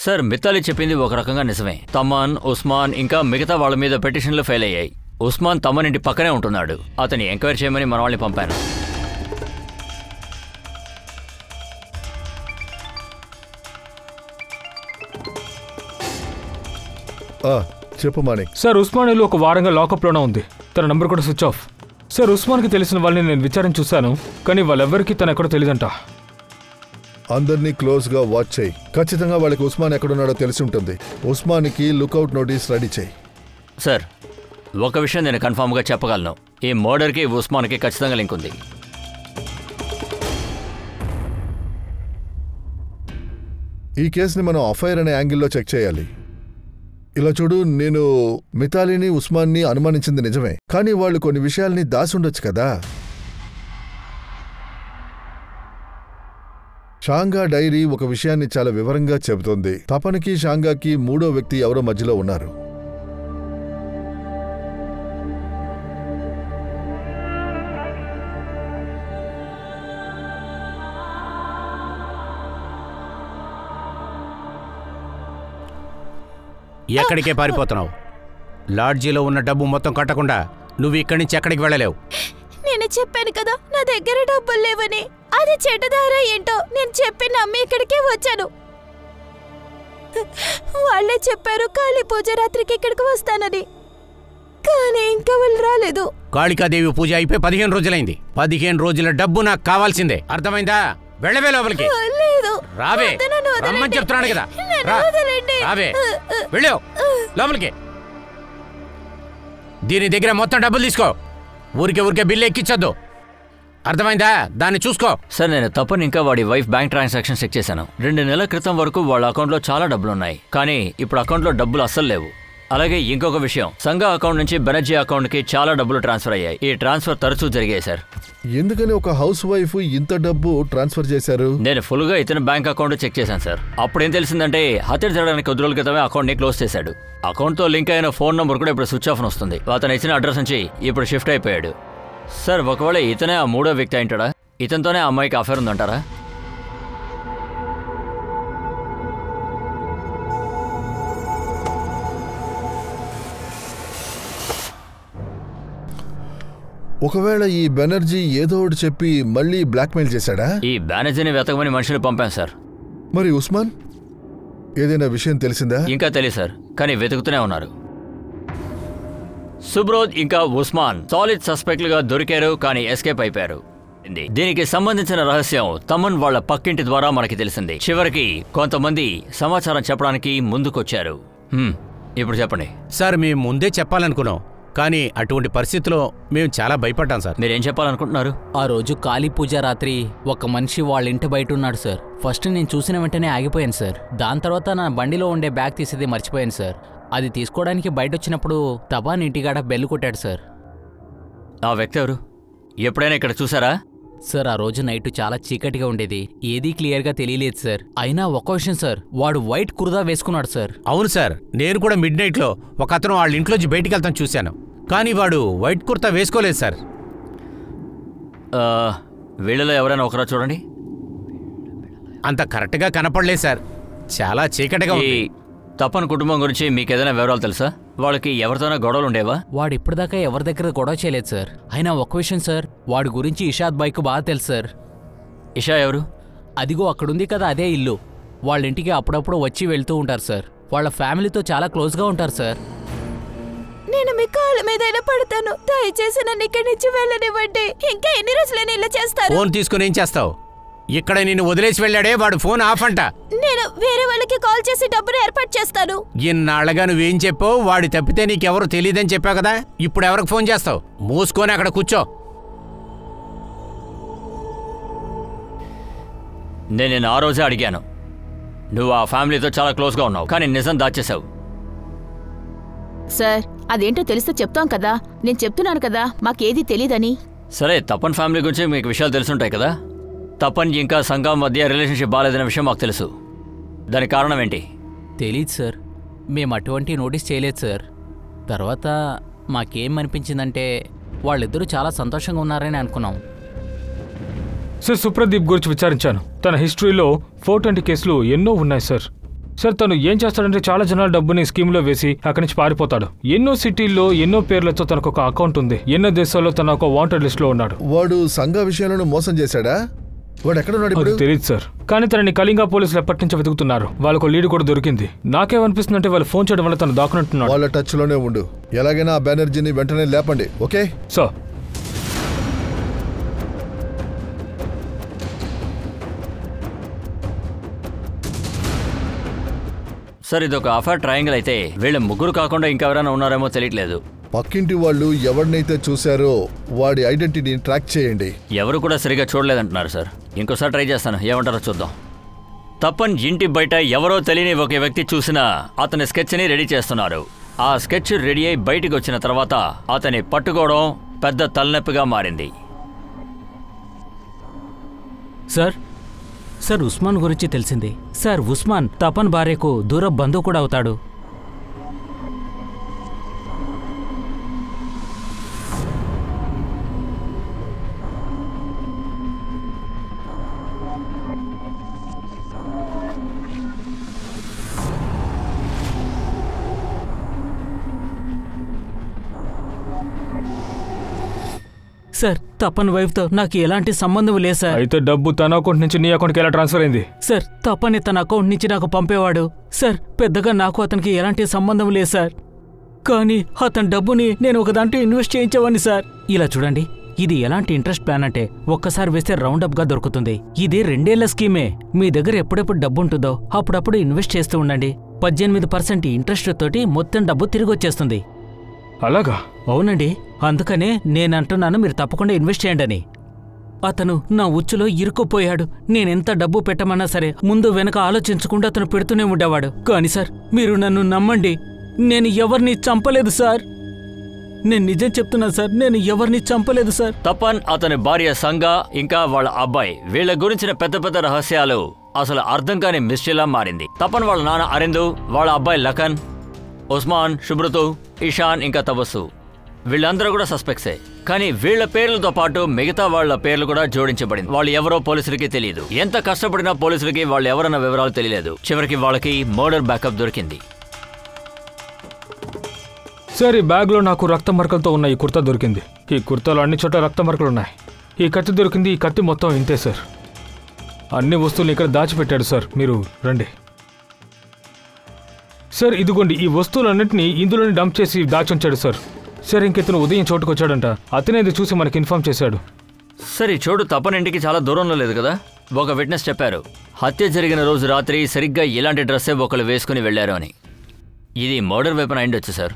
సార్, మిథాలి చెప్పింది ఒక రకంగా నిజమే. తమన్, ఉస్మాన్ ఇంకా మిగతా వాళ్ళ మీద పిటిషన్లు ఫెయిల్ అయ్యాయి. ఉస్మాన్ తమన్ ఇంటి పక్కనే ఉంటున్నాడు. అతన్ని ఎంక్వైరీ చేయమని మన వాళ్ళని పంపాను. చెప్పు మాణిక్. సార్, ఉస్మాన్ ఇల్లు ఒక వారంగా లాకప్లోనే ఉంది. తన నంబర్ కూడా స్విచ్ ఆఫ్. సార్, ఉస్మాన్కి తెలిసిన వాళ్ళని నేను విచారించి చూశాను, కానీ వాళ్ళెవ్వరికీ తను ఎక్కడో తెలియదంట. అందరినీ క్లోజ్గా వాచ్ చేయి. ఖచ్చితంగా వాళ్ళకి ఉస్మాన్ ఎక్కడున్నాడో తెలిసి ఉంటుంది. ఉస్మాన్కి లుకౌట్ నోటీస్ రెడీ చేయి. సార్, ఒక విషయం నేను కన్ఫామ్గా చెప్పగలను. ఈ మర్డర్కి ఉస్మాన్కి ఖచ్చితంగా లింక్ ఉంది. ఈ కేసుని మనం అఫైర్ అనే యాంగిల్లో చెక్ చేయాలి. ఇలా చూడు, నేను మిథాలిని, ఉస్మాన్ని అనుమానించింది నిజమే, కానీ వాళ్ళు కొన్ని విషయాల్ని దాసుండొచ్చు కదా. షాంగా డైరీ ఒక విషయాన్ని చాలా వివరంగా చెబుతోంది. తపన్కి షాంగాకి మూడో వ్యక్తి ఎవరో మధ్యలో ఉన్నారు. ఎక్కడికే పారిపోతున్నావు? లాడ్జీలో ఉన్న డబ్బు మొత్తం కట్టకుండా నువ్వు ఇక్కడి నుంచి ఎక్కడికి వెళ్ళలేవు. నేను చెప్పాను కదా నా దగ్గర డబ్బులు లేవని. అది చెడ్డదారా ఏంటో నేను చెప్పి నమ్మి ఇక్కడికే వచ్చాను. వాళ్ళే చెప్పారు కాళీ పూజ రాత్రికి ఇక్కడికి వస్తానని, కానీ ఇంకా వాళ్ళు రాలేదు. కాళికాదేవి పూజ అయిపోయి 15 రోజులైంది. 15 రోజుల డబ్బు నాకు కావాల్సిందే, అర్థమైందా? వెళ్ళవే లోపలికి. లేదు, రావే, రమ్మని చెప్తున్నాను కదా. రావే, వెళ్ళావు లోపలికి. దీని దగ్గర మొత్తం డబ్బులు తీసుకో. ఊరికే బిల్లు ఎక్కించొద్దు, అర్థమైందా? దాన్ని చూసుకో. సార్, నేను తప్పని ఇంకా వాడి వైఫ్ బ్యాంక్ ట్రాన్సాక్షన్ చెక్ చేశాను. 2 నెలల క్రితం వరకు వాళ్ళ అకౌంట్లో చాలా డబ్బులున్నాయి, కానీ ఇప్పుడు అకౌంట్లో డబ్బులు అస్సలు లేవు. అలాగే ఇంకొక విషయం, సంఘ అకౌంట్ నుంచి బెనర్జీ అకౌంట్కి చాలా డబ్బులు ట్రాన్స్ఫర్ అయ్యాయి. ఈ ట్రాన్స్ఫర్ తరచూ జరిగాయి సార్. ఎందుకని ఒక హౌస్ వైఫ్ ఇంత డబ్బు ట్రాన్స్ఫర్ చేశారు? నేను ఫుల్గా ఇతని బ్యాంక్ అకౌంట్ చెక్ చేశాను సార్. అప్పుడు ఏం తెలిసిందంటే హత్య జరగడానికి కొద్ది రోజుల క్రితమే అకౌంట్ని క్లోజ్ చేశాడు. అకౌంట్తో లింక్ అయిన ఫోన్ నెంబర్ కూడా ఇప్పుడు స్విచ్ ఆఫ్ వస్తుంది. అతను ఇచ్చిన అడ్రస్ నుంచి ఇప్పుడు షిఫ్ట్ అయిపోయాడు. సార్, ఒకవేళ ఇతనే ఆ మూడో వ్యక్తి అయింటాడా? ఇతనితోనే ఆ అమ్మాయికి అఫేర్ ఉందంటారా? ఒకవేళ ఈ బెనర్జీ ఏదో ఒకటి చెప్పి మళ్ళీ బ్లాక్మెయిల్ చేశాడా? ఈ బెనర్జీని వెతకమని మనుషులు పంపాం సార్. మరి ఉస్మాన్ ఏదైనా విషయం తెలిసిందా? ఇంకా తెలియదు సార్, కానీ వెతుకుతూనే ఉన్నారు. సుబ్రోజ్ ఇంకా ఉస్మాన్ సాలిడ్ సస్పెక్ట్లుగా దొరికారు, కానీ ఎస్కేప్ అయిపోయారు. దీనికి సంబంధించిన రహస్యం తమన్ వాళ్ళ పక్కింటి ద్వారా మనకి తెలిసింది. చివరికి కొంతమంది సమాచారం చెప్పడానికి ముందుకొచ్చారు. ఇప్పుడు చెప్పండి సార్. మేము ముందే చెప్పాలనుకున్నాం, కానీ అటువంటి పరిస్థితిలో మేము చాలా భయపడ్డాం సార్. మీరేం చెప్పాలనుకుంటున్నారు? ఆ రోజు కాళీ పూజ రాత్రి ఒక మనిషి వాళ్ళ ఇంటి బయట ఉన్నాడు సార్. ఫస్ట్ నేను చూసిన వెంటనే ఆగిపోయాను సార్. దాని తర్వాత నా బండిలో ఉండే బ్యాగ్ తీసేది మర్చిపోయాను సార్. అది తీసుకోవడానికి బయట వచ్చినప్పుడు తపాన్ ఇంటికాడ బెల్లు కొట్టాడు సార్. ఆ వ్యక్తి ఎవరు? ఎప్పుడైనా ఇక్కడ చూసారా? సార్, ఆ రోజు నైట్ చాలా చీకటిగా ఉండేది, ఏదీ క్లియర్గా తెలియలేదు సార్. అయినా ఒక్క విషయం సార్, వాడు వైట్ కుర్దా వేసుకున్నాడు సార్. అవును సార్, నేను కూడా మిడ్ నైట్లో ఒక అతను వాళ్ళ ఇంట్లోంచి బయటికి వెళ్తాను చూశాను, కానీ వాడు వైట్ కుర్తా వేసుకోలేదు సార్. వీళ్ళలో ఎవరైనా ఒకరా చూడండి. అంత కరెక్ట్గా కనపడలేదు సార్, చాలా చీకటిగా ఉంది. తపన్ కుటుంబం గురించి మీకు ఏదైనా వివరాలు తెలుసా? వాళ్ళకి ఎవరితోనో గొడవలు ఉండేవా? వాడు ఇప్పటిదాకా ఎవరి దగ్గర గొడవ చేయలేదు సార్. అయినా ఒక్క విషయం సార్, వాడి గురించి ఇషాద్ బాయ్కు బాగా తెలుసు సార్. ఇషా ఎవరు? అదిగో అక్కడుంది కదా అదే ఇల్లు. వాళ్ళ ఇంటికి అప్పుడప్పుడు వచ్చి వెళ్తూ ఉంటారు సార్. వాళ్ళ ఫ్యామిలీతో చాలా క్లోజ్గా ఉంటారు సార్. నేను మీ కాళ్ళ మీదైనా పడతాను, దయచేసి నన్ను ఇక్కడి నుంచి వెళ్ళనివ్వండి. ఇంకా ఎన్ని రోజులని ఇలా చేస్తారు? ఫోన్ తీసుకుని ఏం చేస్తావు? ఇక్కడ నిన్ను వదిలేసి వెళ్ళాడే వాడు ఫోన్ ఆఫ్ అంట. నేను వేరే వాళ్ళకి కాల్ చేసి డబ్బును ఏర్పాటు చేస్తాను. ఇన్నాళ్ళగా నువ్వేం చెప్పావు? వాడి తప్పితే నీకెవరు తెలియదని చెప్పావు కదా, ఇప్పుడు ఎవరికి ఫోన్ చేస్తావు? మూసుకొని అక్కడ కూర్చో. నేను ఆ రోజే అడిగాను, నువ్వు ఆ ఫ్యామిలీతో చాలా క్లోజ్గా ఉన్నావు, కానీ నిజం దాచేశావు. సార్, అదేంటో తెలిస్తే చెప్తాం కదా. నేను చెప్తున్నాను కదా మాకేదీ తెలీదని. సరే, తపన్ ఫ్యామిలీ గురించి మీకు విషయాలు తెలుసుంటాయి కదా. తపన్ ఇంకా సంఘం మధ్య రిలేషన్షిప్ బాగాలేదనే విషయం మాకు తెలుసు. దానికి కారణం ఏంటి? తెలీదు సార్, మేము అటువంటి నోటీస్ చేయలేదు సార్. తర్వాత మాకేమనిపించిందంటే వాళ్ళిద్దరూ చాలా సంతోషంగా ఉన్నారని అనుకున్నాం. సార్, సుప్రదీప్ గురించి విచారించాను. తన హిస్టరీలో 420 కేసులు ఎన్నో ఉన్నాయి సార్. సార్, తను ఏం చేస్తాడంటే చాలా జనాల డబ్బుని స్కీమ్లో వేసి అక్కడి నుంచి పారిపోతాడు. ఎన్నో సిటీల్లో ఎన్నో పేర్లతో తనకు ఒక అకౌంట్ ఉంది. ఎన్నో దేశాల్లో తన ఒక వాంటెడ్ లిస్ట్లో ఉన్నాడు. వాడు సంఘ విషయాలను మోసం చేశాడా? వాడు ఎక్కడున్నాడు ఇప్పుడు? తెలియదు సార్, కానీ తనని కళింగా పోలీసులు ఎప్పటి నుంచి వెతుకుతున్నారు. వాళ్ళకు లీడ్ కూడా దొరికింది. నాకేమనిపిస్తుందంటే వాళ్ళు ఫోన్ చేయడం వల్ల తను దాక్కున్నట్టున్నాడు. వాళ్ళ టచ్ లోనే ఉండు. ఎలాగైనా ఆ బెనర్జీని వెంటనే లేపండి. Okay sir. సార్, ఇది ఒక అఫైర్ ట్రయాంగిల్ అయితే వీళ్ళ ముగ్గురు కాకుండా ఇంకెవరైనా ఉన్నారేమో తెలియట్లేదు. పక్కింటి వాళ్ళు ఎవరినైతే చూశారో వాడి ఐడెంటిటీని ట్రాక్ చేయండి. ఎవరు కూడా సరిగా చూడలేదంటున్నారు సార్. ఇంకోసారి ట్రై చేస్తాను, ఏమంటారో చూద్దాం. తపన్ ఇంటి బయట ఎవరో తెలియని ఒక వ్యక్తి చూసిన అతని స్కెచ్ని రెడీ చేస్తున్నారు. ఆ స్కెచ్ రెడీ అయి బయటికి వచ్చిన తర్వాత అతని పట్టుకోవడం పెద్ద తలనొప్పిగా మారింది. సార్, సార్ ఉస్మాన్ గురించి తెలిసింది. సార్ ఉస్మాన్ తపన్ భార్యకు దూర బంధువు కూడా అవుతాడు. సార్ తపన్ వైఫ్తో నాకు ఎలాంటి సంబంధం లేదు సార్. అయితే డబ్బు తన అకౌంట్ నుంచి నీ అకౌంట్కి ఎలా ట్రాన్స్ఫర్ అయింది? సార్ తపని తన అకౌంట్ నుంచి నాకు పంపేవాడు సార్. పెద్దగా నాకు అతనికి ఎలాంటి సంబంధం లేదు సార్. కానీ అతని డబ్బుని నేను ఒక దాంట్లో ఇన్వెస్ట్ చేయించేవాడిని సార్. ఇలా చూడండి, ఇది ఎలాంటి ఇంట్రెస్ట్ ప్లాన్ అంటే ఒక్కసారి వేస్తే రౌండప్ గా దొరుకుతుంది. ఇది 2 ఏళ్ల స్కీమే. మీ దగ్గర ఎప్పుడెప్పుడు డబ్బు ఉంటుందో అప్పుడప్పుడు ఇన్వెస్ట్ చేస్తూ ఉండండి. 18% ఇంట్రెస్ట్ తోటి మొత్తం డబ్బు తిరిగి వచ్చేస్తుంది. అలాగా? అవునండి. అందుకనే నేనంటున్నాను మీరు తప్పకుండా ఇన్వెస్ట్ చేయండి అని. అతను నా ఉచ్చులో ఇరుక్కుపోయాడు. నేనెంత డబ్బు పెట్టమన్నా సరే ముందు వెనక ఆలోచించకుండా అతను పెడుతూనే ఉండేవాడు. కానీ సార్ మీరు నన్ను నమ్మండి, నేను ఎవరిని చంపలేదు సార్. నేను నిజం చెప్తున్నాను సార్, నేను ఎవరిని చంపలేదు సార్. తపన్, అతని భార్య సంగా, ఇంకా వాళ్ళ అబ్బాయి, వీళ్ళ గురించిన పెద్ద పెద్ద రహస్యాలు అసలు అర్థం కాని మిస్టరీలా మారింది. తపన్ వాళ్ళ నాన్న అరిందు, వాళ్ళ అబ్బాయి లఖన్, ఉస్మాన్, శుభ్రతు, ఇషాన్, ఇంకా తబస్సు, వీళ్ళందరూ కూడా సస్పెక్ట్సే. కానీ వీళ్ల పేర్లతో పాటు మిగతా వాళ్ల పేర్లు కూడా జోడించబడింది. వాళ్ళు ఎవరో పోలీసులకి తెలియదు. ఎంత కష్టపడినా పోలీసులకి వాళ్ళు ఎవరన్న వివరాలు తెలియలేదు. చివరికి వాళ్ళకి మర్డర్ బ్యాకప్ దొరికింది. సార్, ఈ బ్యాగ్లో నాకు రక్త మరకలతో ఉన్న ఈ కుర్తా దొరికింది. ఈ కుర్తాలో అన్ని చోట్ల రక్త మరకలు ఉన్నాయి. ఈ కత్తి దొరికింది. ఈ కత్తి మొత్తం ఇంతే సార్. అన్ని వస్తువులు ఇక్కడ దాచిపెట్టాడు సార్. మీరు రండి సార్. ఇదిగోండి, ఈ వస్తువులన్నింటినీ ఇందులోనే డంప్ చేసి దాచుంచాడు సార్. సార్, ఇంకెతను ఉదయం చోటుకు వచ్చాడంట. అతనే ఇది చూసి మనకి ఇన్ఫార్మ్ చేశాడు. సరే, చోటు తపన్ ఇంటికి చాలా దూరంలో లేదు కదా? ఒక విట్నెస్ చెప్పారు హత్య జరిగిన రోజు రాత్రి సరిగ్గా ఇలాంటి డ్రెస్సే ఒకళ్ళు వేసుకుని వెళ్లారు అని. ఇది మర్డర్ వెపన్ అయిండొచ్చు సార్.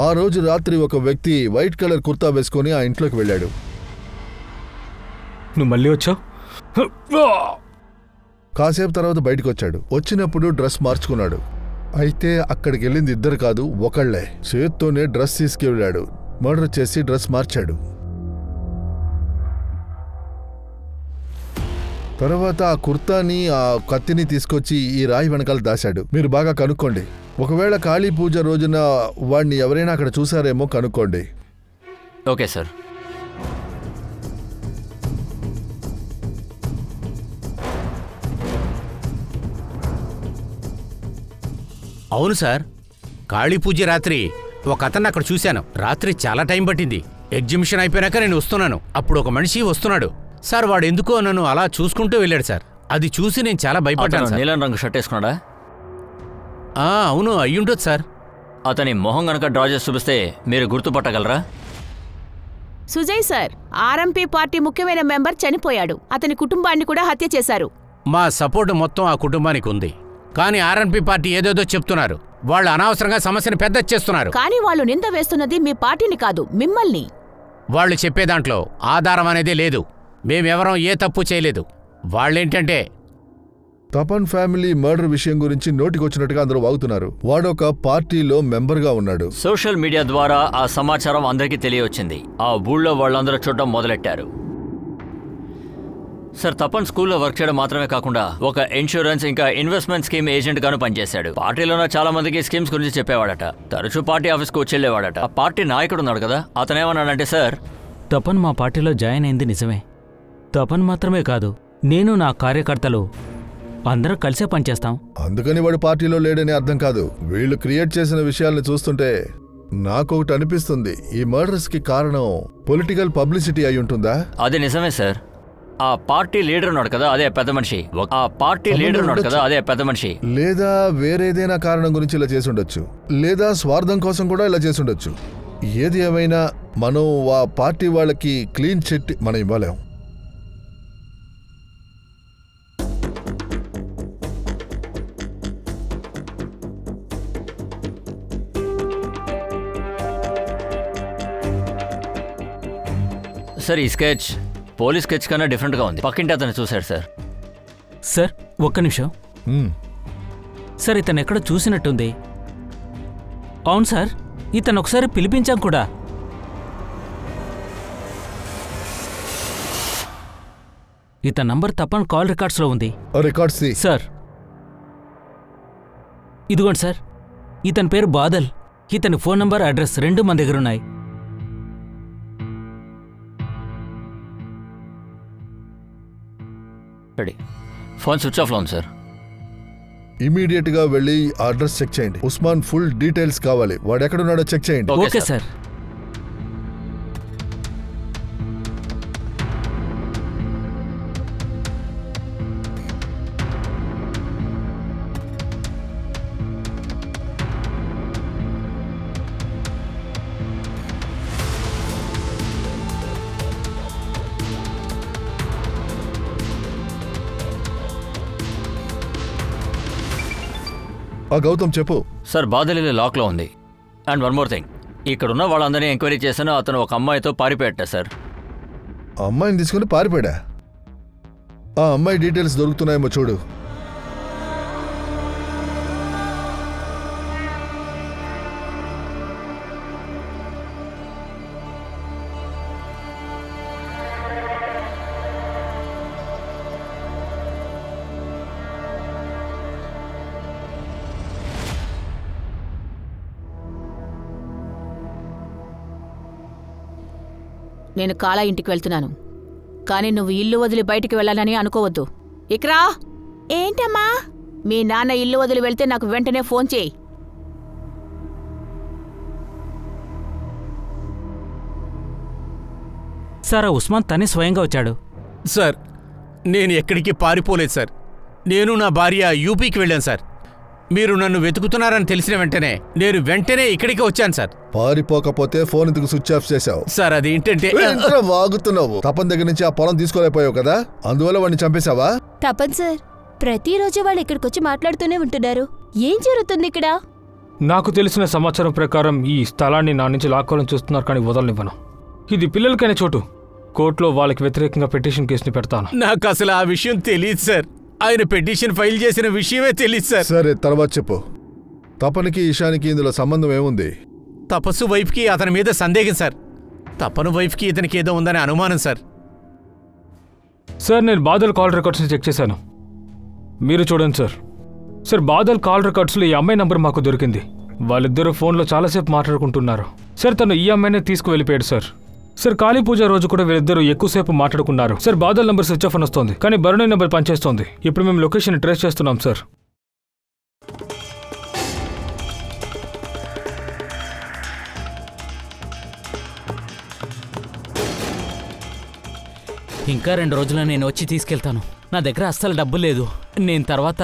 ఆ రోజు రాత్రి ఒక వ్యక్తి వైట్ కలర్ కుర్తా వేసుకుని ఆ ఇంట్లోకి వెళ్ళాడు. నువ్వు మళ్ళీ వచ్చావు? కాసేపు తర్వాత బయటకు వచ్చాడు. వచ్చినప్పుడు డ్రెస్ మార్చుకున్నాడు. అయితే అక్కడికి వెళ్ళింది ఇద్దరు కాదు, ఒకళ్లే. చేత్తోనే డ్రెస్ తీసుకెళ్ళాడు. మర్డర్ చేసి డ్రెస్ మార్చాడు. తర్వాత ఆ కుర్తాని, ఆ కత్తిని తీసుకొచ్చి ఈ రాయి వెనకాల దాశాడు. మీరు బాగా కనుక్కోండి. ఒకవేళ కాళీ పూజ రోజున వాడిని ఎవరైనా అక్కడ చూసారేమో కనుక్కోండి. Okay sir. అవును సార్, కాళీ పూజ రాత్రి ఒక అతన్ని అక్కడ చూశాను. రాత్రి చాలా టైం పట్టింది. ఎగ్జిబిషన్ అయిపోయాక నేను వస్తున్నాను. అప్పుడు ఒక మనిషి వస్తున్నాడు సార్. వాడు ఎందుకో నన్ను అలా చూసుకుంటూ వెళ్ళాడు సార్. అది చూసి నేను చాలా భయపడ్డాను. నీలం రంగు షర్ట్ వేసుకున్నాడా? అవును, అయ్యుండొచ్చు సార్. అతని మొహం గనక డ్రా చేసి చూపిస్తే మీరు గుర్తుపట్టగలరా? సుజయ్ సార్, ఆర్ఎంపీ పార్టీ ముఖ్యమైన మెంబర్ చనిపోయాడు. అతని కుటుంబాన్ని కూడా హత్య చేశారు. మా సపోర్ట్ మొత్తం ఆ కుటుంబానికి ఉంది. కానీ ఆర్ఎన్పీ పార్టీ ఏదేదో చెప్తున్నారు. వాళ్ళు అనవసరంగా సమస్యను పెద్ద చేస్తున్నారు. కానీ వాళ్ళు నింద వేస్తున్నది మీ పార్టీని కాదు, మిమ్మల్ని. వాళ్ళు చెప్పే దాంట్లో ఆధారం అనేదే లేదు. మేమెవరం ఏ తప్పు చేయలేదు. వాళ్ళేంటంటే తపన్ ఫ్యామిలీ మర్డర్ విషయం గురించి నోటికొచ్చినట్టుగా అందరూ వాగుతున్నారు. వాడొక పార్టీలో మెంబర్గా ఉన్నాడు. సోషల్ మీడియా ద్వారా ఆ సమాచారం అందరికీ తెలియవచ్చింది. ఆ ఊళ్ళో వాళ్ళందరూ చూడడం మొదలెట్టారు. సార్, తపన్ స్కూల్లో వర్క్ చేయడం మాత్రమే కాకుండా ఒక ఇన్సూరెన్స్ ఇంకా ఇన్వెస్ట్మెంట్ స్కీమ్ ఏజెంట్ గాను పనిచేశాడు. పార్టీలోనే చాలా మందికి స్కీమ్స్ గురించి చెప్పేవాడట. తరచూ పార్టీ ఆఫీస్కి వచ్చేళ్లేవాడట. ఆ పార్టీ నాయకుడు ఉన్నాడు కదా, అతనేమన్నాడంటే, సార్, తపన్ మా పార్టీలో జాయిన్ అయింది నిజమే. తపన్ మాత్రమే కాదు, నేను నా కార్యకర్తలు అందరం కలిసే పనిచేస్తాం. అందుకని వాడు పార్టీలో లేడని అర్థం కాదు. వీళ్ళు క్రియేట్ చేసిన విషయాల్ని చూస్తుంటే నాకొకటి అనిపిస్తుంది. ఈ మర్డర్స్ కి కారణం పొలిటికల్ పబ్లిసిటీ అయి ఉంటుందా? అది నిజమే సార్. ఆ పార్టీ లీడర్ ఉన్నాడు కదా, అదే పెద్ద మనిషి. ఆ పార్టీ లీడర్ ఉన్నాడు కదా, అదే పెద్ద మనిషి. లేదా వేరేదైనా కారణం గురించి ఇలా చేసి ఉండొచ్చు. లేదా స్వార్థం కోసం కూడా ఇలా చేసి ఉండొచ్చు. ఏది ఏమైనా మనం ఆ పార్టీ వాళ్ళకి క్లీన్ చిట్ మనం ఇవ్వలేం. సార్, ఈ స్కెచ్ పోలీస్ స్కెచ్ కన్నా డిఫరెంట్గా ఉంది. పక్కింటి అతను చూశాడు సార్. సార్, ఒక్క నిమిషం. సార్, ఇతను ఎక్కడ చూసినట్టుంది. అవును సార్, ఇతను ఒకసారి పిలిపించాం కూడా. ఇతని నంబర్ తప్పన్ కాల్ రికార్డ్స్లో ఉంది. రికార్డ్స్ సార్ ఇదిగోండి సార్, ఇతని పేరు బాదల్. ఇతని ఫోన్ నంబర్, అడ్రస్ రెండు మన దగ్గరున్నాయి. రెడీ. ఫోన్ స్విచ్ ఆఫ్లో ఉంది సార్. ఇమీడియట్ గా వెళ్ళి అడ్రస్ చెక్ చేయండి. ఉస్మాన్ ఫుల్ డీటెయిల్స్ కావాలి. వాడు ఎక్కడున్నాడో చెక్ చేయండి. Okay sir. గౌతమ్ చెప్పు. సార్ బాదల్ ఇల్లు లాక్లో ఉంది. అండ్ వన్ మోర్ థింగ్, ఇక్కడున్న వాళ్ళందరినీ ఎంక్వైరీ చేశాను. అతను ఒక అమ్మాయితో పారిపోయాట సార్. అమ్మాయిని తీసుకుని పారిపోయాడా? ఆ అమ్మాయి డీటెయిల్స్ దొరుకుతున్నాయేమో చూడు. నేను కాలా ఇంటికి వెళ్తున్నాను, కానీ నువ్వు ఇల్లు వదిలి బయటికి వెళ్ళాలని అనుకోవద్దు. ఇక్రా. ఏంటమ్మా? మీ నాన్న ఇల్లు వదిలి వెళ్తే నాకు వెంటనే ఫోన్ చేయి. సార్, ఉస్మాన్ తనే స్వయంగా వచ్చాడు. సార్, నేను ఎక్కడికి పారిపోలేదు సార్. నేను నా భార్య యూపీకి వెళ్ళాను సార్. మీరు నన్ను వెతుకుతున్నారని తెలిసిన వెంటనే నేను వెంటనే ఇక్కడికి వచ్చాను సార్. పారిపోకపోతే ఫోన్ ఎందుకు స్విచ్ ఆఫ్ చేశావు? సార్ అదేంటంటే వాగుతున్నావు. తపన్ దగ్గర నుంచి ఆ పొలం తీసుకోలేకపోయావు కదా, అందువల్ల వాడిని చంపేశావా? తపన్ సార్, ప్రతిరోజు వాళ్ళు ఇక్కడికొచ్చి మాట్లాడుతూనే ఉంటున్నారు. ఏం జరుగుతుంది ఇక్కడ? నాకు తెలిసిన సమాచారం ప్రకారం ఈ స్థలాన్ని నా నుంచి లాక్కోవాలని చూస్తున్నారు, కానీ వదలనివ్వను. ఇది పిల్లలకైన చోటు. కోర్టులో వాళ్ళకి వ్యతిరేకంగా పిటిషన్ కేసుని పెడతాను. నాకు అసలు ఆ విషయం తెలియదు సార్. ఆయన పిటిషన్ ఫైల్ చేసిన విషయమే తెలియదు సార్. సరే, తర్వాత చెప్పు. తపన్కి ఇషానికి ఇందులో సంబంధం ఏముంది? తపస్సు వైఫ్కి అతని మీద సందేహం సార్. తపను వైఫ్కి ఇతనికి ఏదో ఉందనే అనుమానం సార్. సార్, నేను బాదల్ కాల్ రికార్డ్స్ని చెక్ చేశాను. మీరు చూడండి సార్. సార్, బాదల్ కాల్ రికార్డ్స్లో ఈ అమ్మాయి నంబర్ మాకు దొరికింది. వాళ్ళిద్దరూ ఫోన్లో చాలాసేపు మాట్లాడుకుంటున్నారు. సార్, తను ఈ అమ్మాయినే తీసుకువెళ్ళిపోయాడు సార్. సార్, కాళీ పూజ రోజు కూడా వీళ్ళిద్దరూ ఎక్కువసేపు మాట్లాడుకున్నారు. Sir, Badal number switch off అని వస్తుంది, కానీ బరుణి నంబర్ పనిచేస్తోంది. ఇప్పుడు మేము లొకేషన్ ట్రేస్ చేస్తున్నాం సార్. ఇంకా 2 రోజుల్లో నేను వచ్చి తీసుకెళ్తాను. నా దగ్గర అస్సలు డబ్బు లేదు. నేను తర్వాత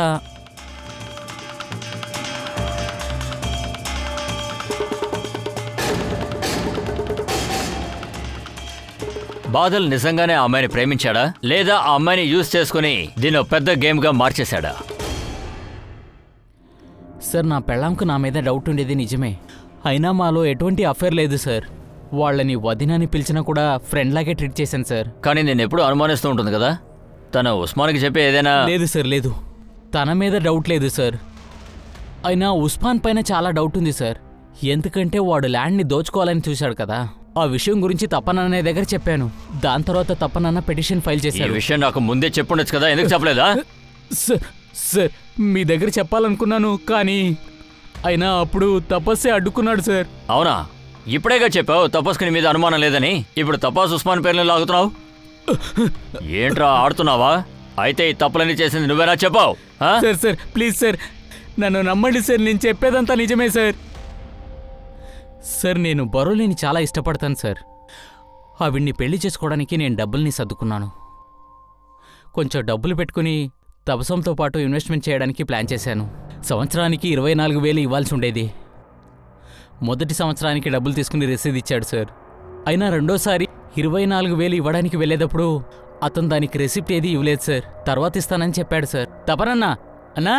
బాదల్ నిజంగానే ఆ అమ్మాయిని ప్రేమించాడా, లేదా ఆ అమ్మాయిని యూజ్ చేసుకుని దీని పెద్ద గేమ్గా మార్చేశాడా? సార్, నా పెళ్ళాంకు నా మీద డౌట్ ఉండేది నిజమే. అయినా మాలో ఎటువంటి అఫేర్ లేదు సార్. వాళ్ళని వదినని పిలిచినా కూడా ఫ్రెండ్ లాగే ట్రీట్ చేశాను సార్. కానీ నేను ఎప్పుడూ అనుమానిస్తూ ఉంటుంది కదా, తను ఉస్మాన్కి చెప్పే ఏదైనా? లేదు సార్, లేదు. తన మీద డౌట్ లేదు సార్. అయినా ఉస్మాన్ పైన చాలా డౌట్ ఉంది సార్. ఎందుకంటే వాడు ల్యాండ్ని దోచుకోవాలని చూశాడు కదా. ఆ విషయం గురించి తప్పనన్న దగ్గర చెప్పాను. దాని తర్వాత తప్పనన్న పిటిషన్ ఫైల్ చేశాడు. ఈ విషయం నాకు ముందే చెప్పుండొచ్చు కదా, ఎందుకు చెప్పలేదా? సార్, మీ దగ్గర చెప్పాలనుకున్నాను, కానీ అయినా అప్పుడు తపస్సే అడ్డుకున్నాడు సార్. అవునా? ఇప్పుడేగా చెప్పావు తపస్కి నీ మీద అనుమానం లేదని. ఇప్పుడు తపస్ ఉస్మాన్ పేర్లను లాగుతున్నావు. ఏంట్రా, ఆడుతున్నావా? అయితే ఈ తప్పులన్నీ చేసింది నువ్వేనా? చెప్పావు. సార్ ప్లీజ్ సార్, నన్ను నమ్మండి సార్. నేను చెప్పేదంతా నిజమే సార్. సార్, నేను బరోలిని చాలా ఇష్టపడతాను సార్. ఆవిడ్ని పెళ్లి చేసుకోవడానికి నేను డబ్బుల్ని సర్దుకున్నాను. కొంచెం డబ్బులు పెట్టుకుని తపసంతో పాటు ఇన్వెస్ట్మెంట్ చేయడానికి ప్లాన్ చేశాను. సంవత్సరానికి 24,000 ఇవ్వాల్సి ఉండేది. మొదటి సంవత్సరానికి డబ్బులు తీసుకుని రసీదు ఇచ్చాడు సార్. అయినా రెండోసారి 24,000 ఇవ్వడానికి వెళ్ళేటప్పుడు అతను దానికి రెసిప్ట్ ఏది ఇవ్వలేదు సార్. తర్వాత ఇస్తానని చెప్పాడు సార్. తపనన్నా అన్నా,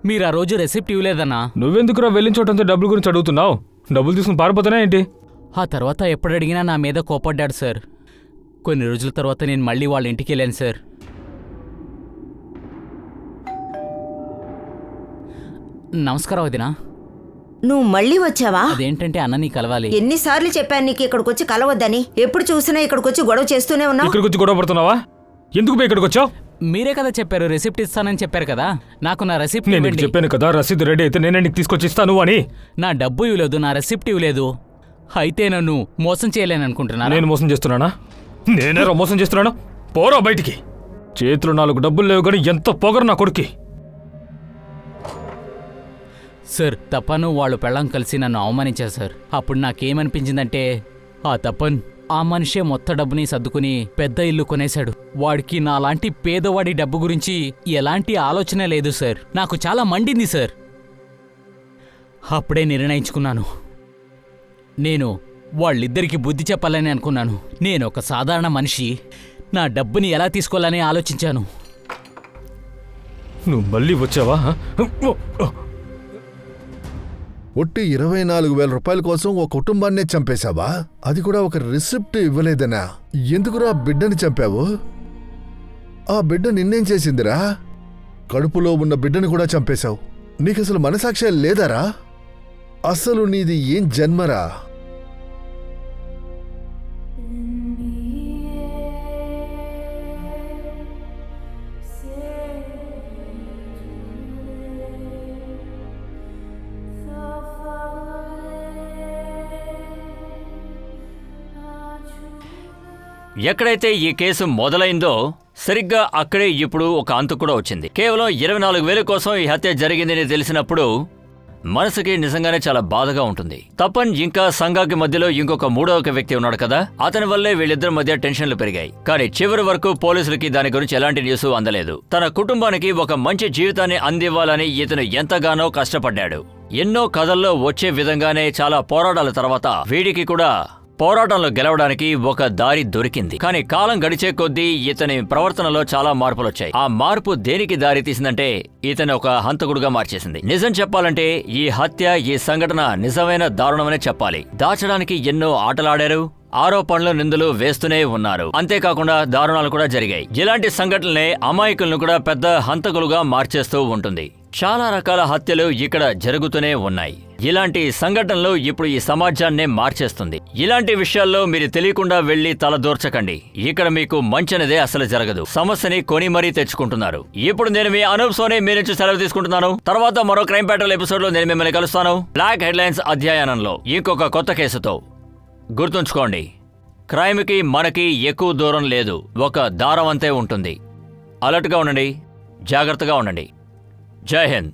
మీరు ఆ రోజు రెసిప్ట్ ఇవ్వలేదన్నా. నువ్వెందుకురా వెళ్ళిన చోటంతా డబ్బుల గురించి అడుగుతున్నావు? డబ్బులు తీసుకుని పారిపోతానా ఏంటి? ఆ తర్వాత ఎప్పుడు అడిగినా నా మీద కోపడ్డాడు సార్. కొన్ని రోజుల తర్వాత నేను మళ్ళీ వాళ్ళ ఇంటికి వెళ్ళాను సార్. నమస్కారం వదినా. నువ్వు మళ్ళీ వచ్చావా? అదేంటంటే అన్నని కలవాలి. ఎన్నిసార్లు చెప్పాను నీకు ఇక్కడికి వచ్చి కలవద్దని? ఎప్పుడు చూసినా ఇక్కడికి వచ్చి గొడవ చేస్తూనే ఉన్నావు. ఇక్కడికి వచ్చి గొడవ పడుతున్నావా? ఎందుకు ఇక్కడికి వచ్చావు? మీరే కదా చెప్పారు రెసిప్ట్ ఇస్తానని చెప్పారు కదా. నాకు నా రెసిప్ట్ నేను నీకు చెప్పాను కదా, రసీదు రెడీ అయితే నేనే నీకు తీసుకొచ్చి ఇస్తాను అని. నా డబ్బు ఇవ్వలేదు, నా రెసిప్ట్ ఇవ్వలేదు. అయితే నన్ను మోసం చేయలేననుకుంటున్నా. నేను మోసం చేస్తున్నానా? నేనేరా మోసం చేస్తున్నాను? పోరా బయటికి. చేతులు 4 డబ్బులు లేవు కానీ ఎంత పొగరు నా కొడుక్కి. సార్ తపను వాళ్ళు పెళ్ళం కలిసి నన్ను అవమానించారు సార్. అప్పుడు నాకేమనిపించిందంటే ఆ తపన్ ఆ మనిషే మొత్తం డబ్బుని సర్దుకుని పెద్ద ఇల్లు కొనేశాడు. వాడికి నాలాంటి పేదవాడి డబ్బు గురించి ఎలాంటి ఆలోచన లేదు సార్. నాకు చాలా మండింది సార్. అప్పుడే నిర్ణయించుకున్నాను, నేను వాళ్ళిద్దరికీ బుద్ధి చెప్పాలని అనుకున్నాను. నేను ఒక సాధారణ మనిషి, నా డబ్బుని ఎలా తీసుకోవాలని ఆలోచించాను. నువ్వు మళ్ళీ వచ్చావా? ఒట్టి 24,000 రూపాయల కోసం ఒక కుటుంబాన్నే చంపేశావా? అది కూడా ఒక రిసిప్ట్ ఇవ్వలేదనా? ఎందుకురా బిడ్డని చంపావు? ఆ బిడ్డ నిన్నేం చేసిందిరా? కడుపులో ఉన్న బిడ్డని కూడా చంపేశావు. నీకసలు మనసాక్షి లేదారా? అసలు నీది ఏం జన్మరా? ఎక్కడైతే ఈ కేసు మొదలైందో సరిగ్గా అక్కడే ఇప్పుడు ఒక అంతు కూడా వచ్చింది. కేవలం 24,000 కోసం ఈ హత్య జరిగిందని తెలిసినప్పుడు మనసుకి నిజంగానే చాలా బాధగా ఉంటుంది. తపన్ ఇంకా సంగాకి మధ్యలో ఇంకొక 3వ వ్యక్తి ఉన్నాడు కదా, అతని వల్లే వీళ్ళిద్దరి మధ్య టెన్షన్లు పెరిగాయి. కానీ చివరి వరకు పోలీసులకి దాని గురించి ఎలాంటి న్యూస్ అందలేదు. తన కుటుంబానికి ఒక మంచి జీవితాన్ని అందివ్వాలని ఇతను ఎంతగానో కష్టపడ్డాడు. ఎన్నో కథల్లో వచ్చే విధంగానే చాలా పోరాటాల తర్వాత వీడికి కూడా పోరాటంలో గెలవడానికి ఒక దారి దొరికింది. కానీ కాలం గడిచే కొద్దీ ఇతని ప్రవర్తనలో చాలా మార్పులొచ్చాయి. ఆ మార్పు దేనికి దారి తీసిందంటే ఇతని ఒక హంతకుడుగా మార్చేసింది. నిజం చెప్పాలంటే ఈ హత్య, ఈ సంఘటన నిజమైన దారుణమనే చెప్పాలి. దాచడానికి ఎన్నో ఆటలాడారు, ఆరోపణలు నిందలు వేస్తూనే ఉన్నారు. అంతేకాకుండా దారుణాలు కూడా జరిగాయి. ఇలాంటి సంఘటనలే అమాయకులను కూడా పెద్ద హంతకులుగా మార్చేస్తూ ఉంటుంది. చాలా రకాల హత్యలు ఇక్కడ జరుగుతూనే ఉన్నాయి. ఇలాంటి సంఘటనలు ఇప్పుడు ఈ సమాజాన్నే మార్చేస్తుంది. ఇలాంటి విషయాల్లో మీరు తెలియకుండా వెళ్లి తలదూర్చకండి. ఇక్కడ మీకు మంచనేదే అసలు జరగదు. సమస్యని కొని మరీ తెచ్చుకుంటున్నారు. ఇప్పుడు నేను మీ అనూప్ సోని మీ నుంచి సెలవు తీసుకుంటున్నాను. తర్వాత మరో క్రైమ్ పెట్రోల్ ఎపిసోడ్ లో నేను మిమ్మల్ని కలుస్తాను. బ్లాక్ హెడ్లైన్స్ అధ్యయనంలో ఇంకొక కొత్త కేసుతో. గుర్తుంచుకోండి, క్రైమ్కి మనకి ఎక్కువ దూరం లేదు, ఒక దారం అంతే ఉంటుంది. అలర్ట్గా ఉండండి, జాగ్రత్తగా ఉండండి. జై హింద్.